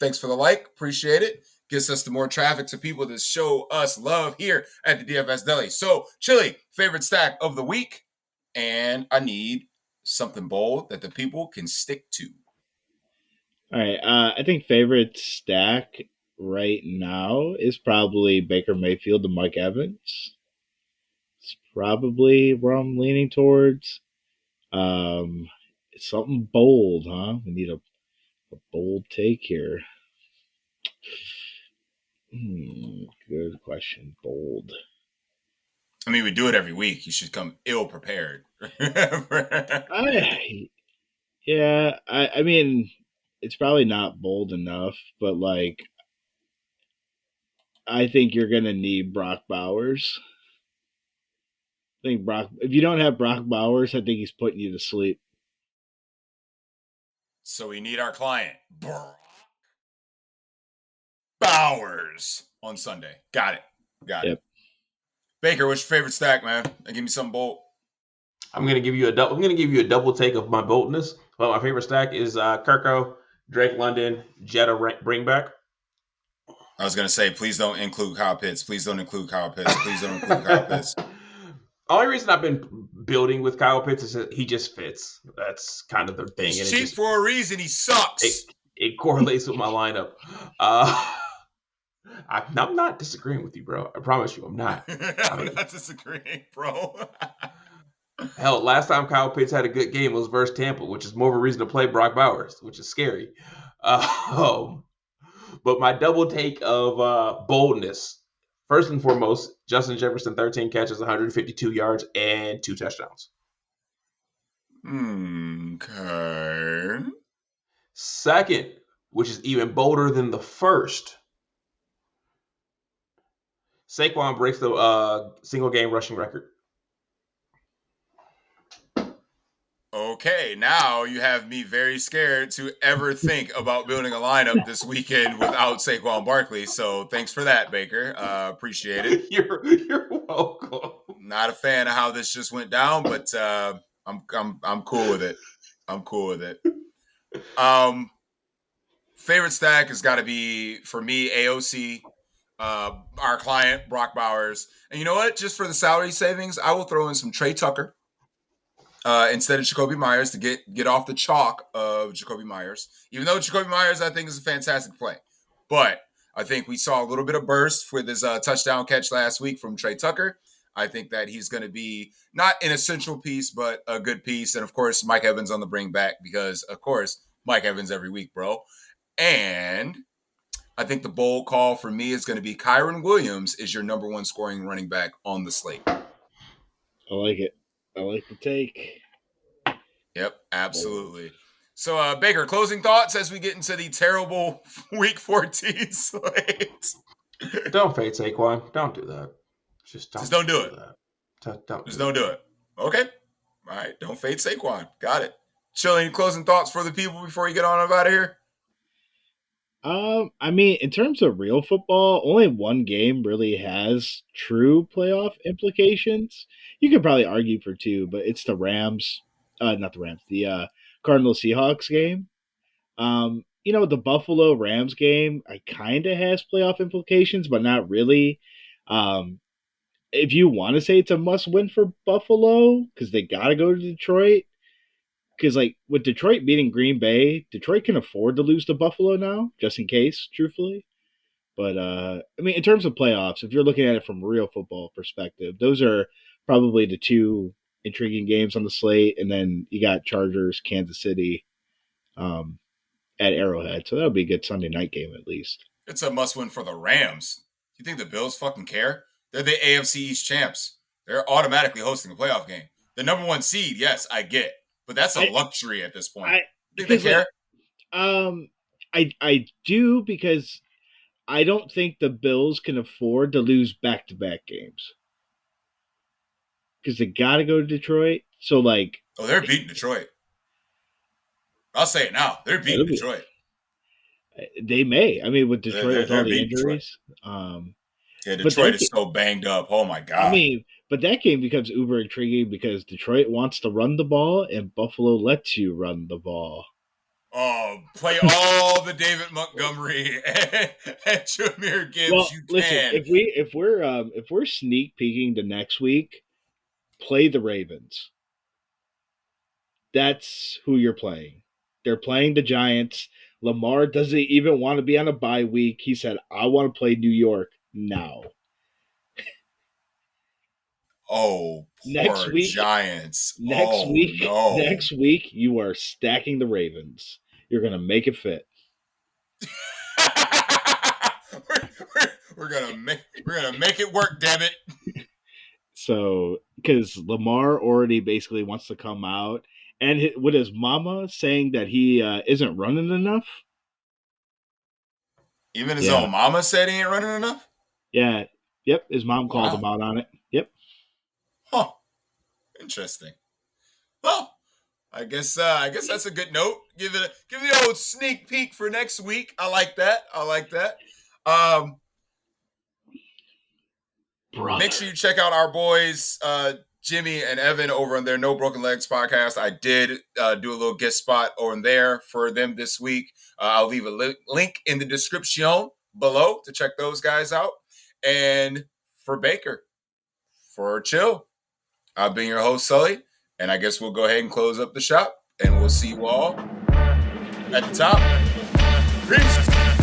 Thanks for the like. Appreciate it. Gets us the more traffic to people that show us love here at the DFS Deli. So, Chili, favorite stack of the week. And I need something bold that the people can stick to. All right. I think favorite stack right now is probably Baker Mayfield to Mike Evans. It's probably where I'm leaning towards. It's something bold, huh? We need a bold take here. Good question. Bold. I mean, we do it every week. You should come ill prepared. I mean, it's probably not bold enough, but like, I think you're gonna need Brock Bowers. If you don't have Brock Bowers, I think he's putting you to sleep. So we need our client, Brock Bowers, on Sunday. Got it. Yep. Baker, what's your favorite stack, man? Give me something bold. I'm gonna give you a double take of my boldness. Well, my favorite stack is Kirko, Drake London, Jetta Bringback. I was gonna say, please don't include Kyle Pitts. Please don't include Kyle Pitts. Please don't include Kyle Pitts. Only reason I've been building with Kyle Pitts is that he just fits. That's kind of the thing. He's cheap for a reason. He sucks. It correlates with my lineup. I'm not disagreeing with you, bro. I promise you, I'm not. I'm not disagreeing, bro. Hell, last time Kyle Pitts had a good game was versus Tampa, which is more of a reason to play Brock Bowers, which is scary. But my double take of boldness, first and foremost, Justin Jefferson, 13 catches, 152 yards, and 2 touchdowns. Okay. Second, which is even bolder than the first, Saquon breaks the single game rushing record. Okay, now you have me very scared to ever think about building a lineup this weekend without Saquon Barkley. So thanks for that, Baker. Appreciate it. You're welcome. Not a fan of how this just went down, but I'm cool with it. I'm cool with it. Favorite stack has got to be, for me, AOC, our client, Brock Bowers. And you know what? Just for the salary savings, I will throw in some Trey Tucker instead of Jacoby Myers to get off the chalk of Jacoby Myers. Even though Jacoby Myers, I think, is a fantastic play. But I think we saw a little bit of burst with his touchdown catch last week from Trey Tucker. I think that he's going to be not an essential piece, but a good piece. And, of course, Mike Evans on the bring back because, of course, Mike Evans every week, bro. And I think the bold call for me is going to be Kyron Williams is your number one scoring running back on the slate. I like it. I like the take. Yep, absolutely. So, Baker, closing thoughts as we get into the terrible Week 14 slate. Don't fade Saquon. Don't do that. Just don't do it. Don't do it. Okay. All right. Don't fade Saquon. Got it. Chilling, closing thoughts for the people before you get on out of here? I mean, in terms of real football, only one game really has true playoff implications. You could probably argue for two, but it's the Rams, not the Rams, the Cardinal Seahawks game. The Buffalo Rams game, I kind of has playoff implications, but not really. Um, if you want to say it's a must win for Buffalo, because they got to go to Detroit, because like with Detroit beating Green Bay, Detroit can afford to lose to Buffalo now, just in case, truthfully. But I mean, in terms of playoffs, if you're looking at it from a real football perspective, those are probably the two intriguing games on the slate, and then you got Chargers, Kansas City, um, at Arrowhead, so that'll be a good Sunday night game at least. It's a must win for the Rams. You think the Bills fucking care? They're the AFC East champs. They're automatically hosting a playoff game. The number one seed, yes, I get, but that's a luxury at this point. You think they care? I do, because I don't think the Bills can afford to lose back-to-back games because they got to go to Detroit. So they're beating Detroit. I'll say it now. They're beating Detroit. They may. I mean, with Detroit, with all the injuries. Detroit is so banged up. Oh, my God. I mean, but that game becomes uber intriguing because Detroit wants to run the ball and Buffalo lets you run the ball. Oh, play all the David Montgomery and Jahmyr Gibbs you can. Listen, if we're sneak peeking to next week, play the Ravens. That's who you're playing. They're playing the Giants. Lamar doesn't even want to be on a bye week. He said, I want to play New York now. Oh, poor Giants. Next week, you are stacking the Ravens. You're going to make it fit. we're gonna make it work, damn it. So, because Lamar already basically wants to come out, and with his mama saying that he isn't running enough. Even his own mama said he ain't running enough? Yeah. Yep. His mom called him out on it. Yep. Huh. Interesting. Well, I guess that's a good note. Give the old sneak peek for next week. I like that. Make sure you check out our boys Jimmy and Evan over on their No Broken Legs podcast. I did do a little guest spot over there for them this week. I'll leave a link in the description below to check those guys out. And for Baker, for Chill, I've been your host, Sully, and I guess we'll go ahead and close up the shop, and we'll see you all at the top. Peace.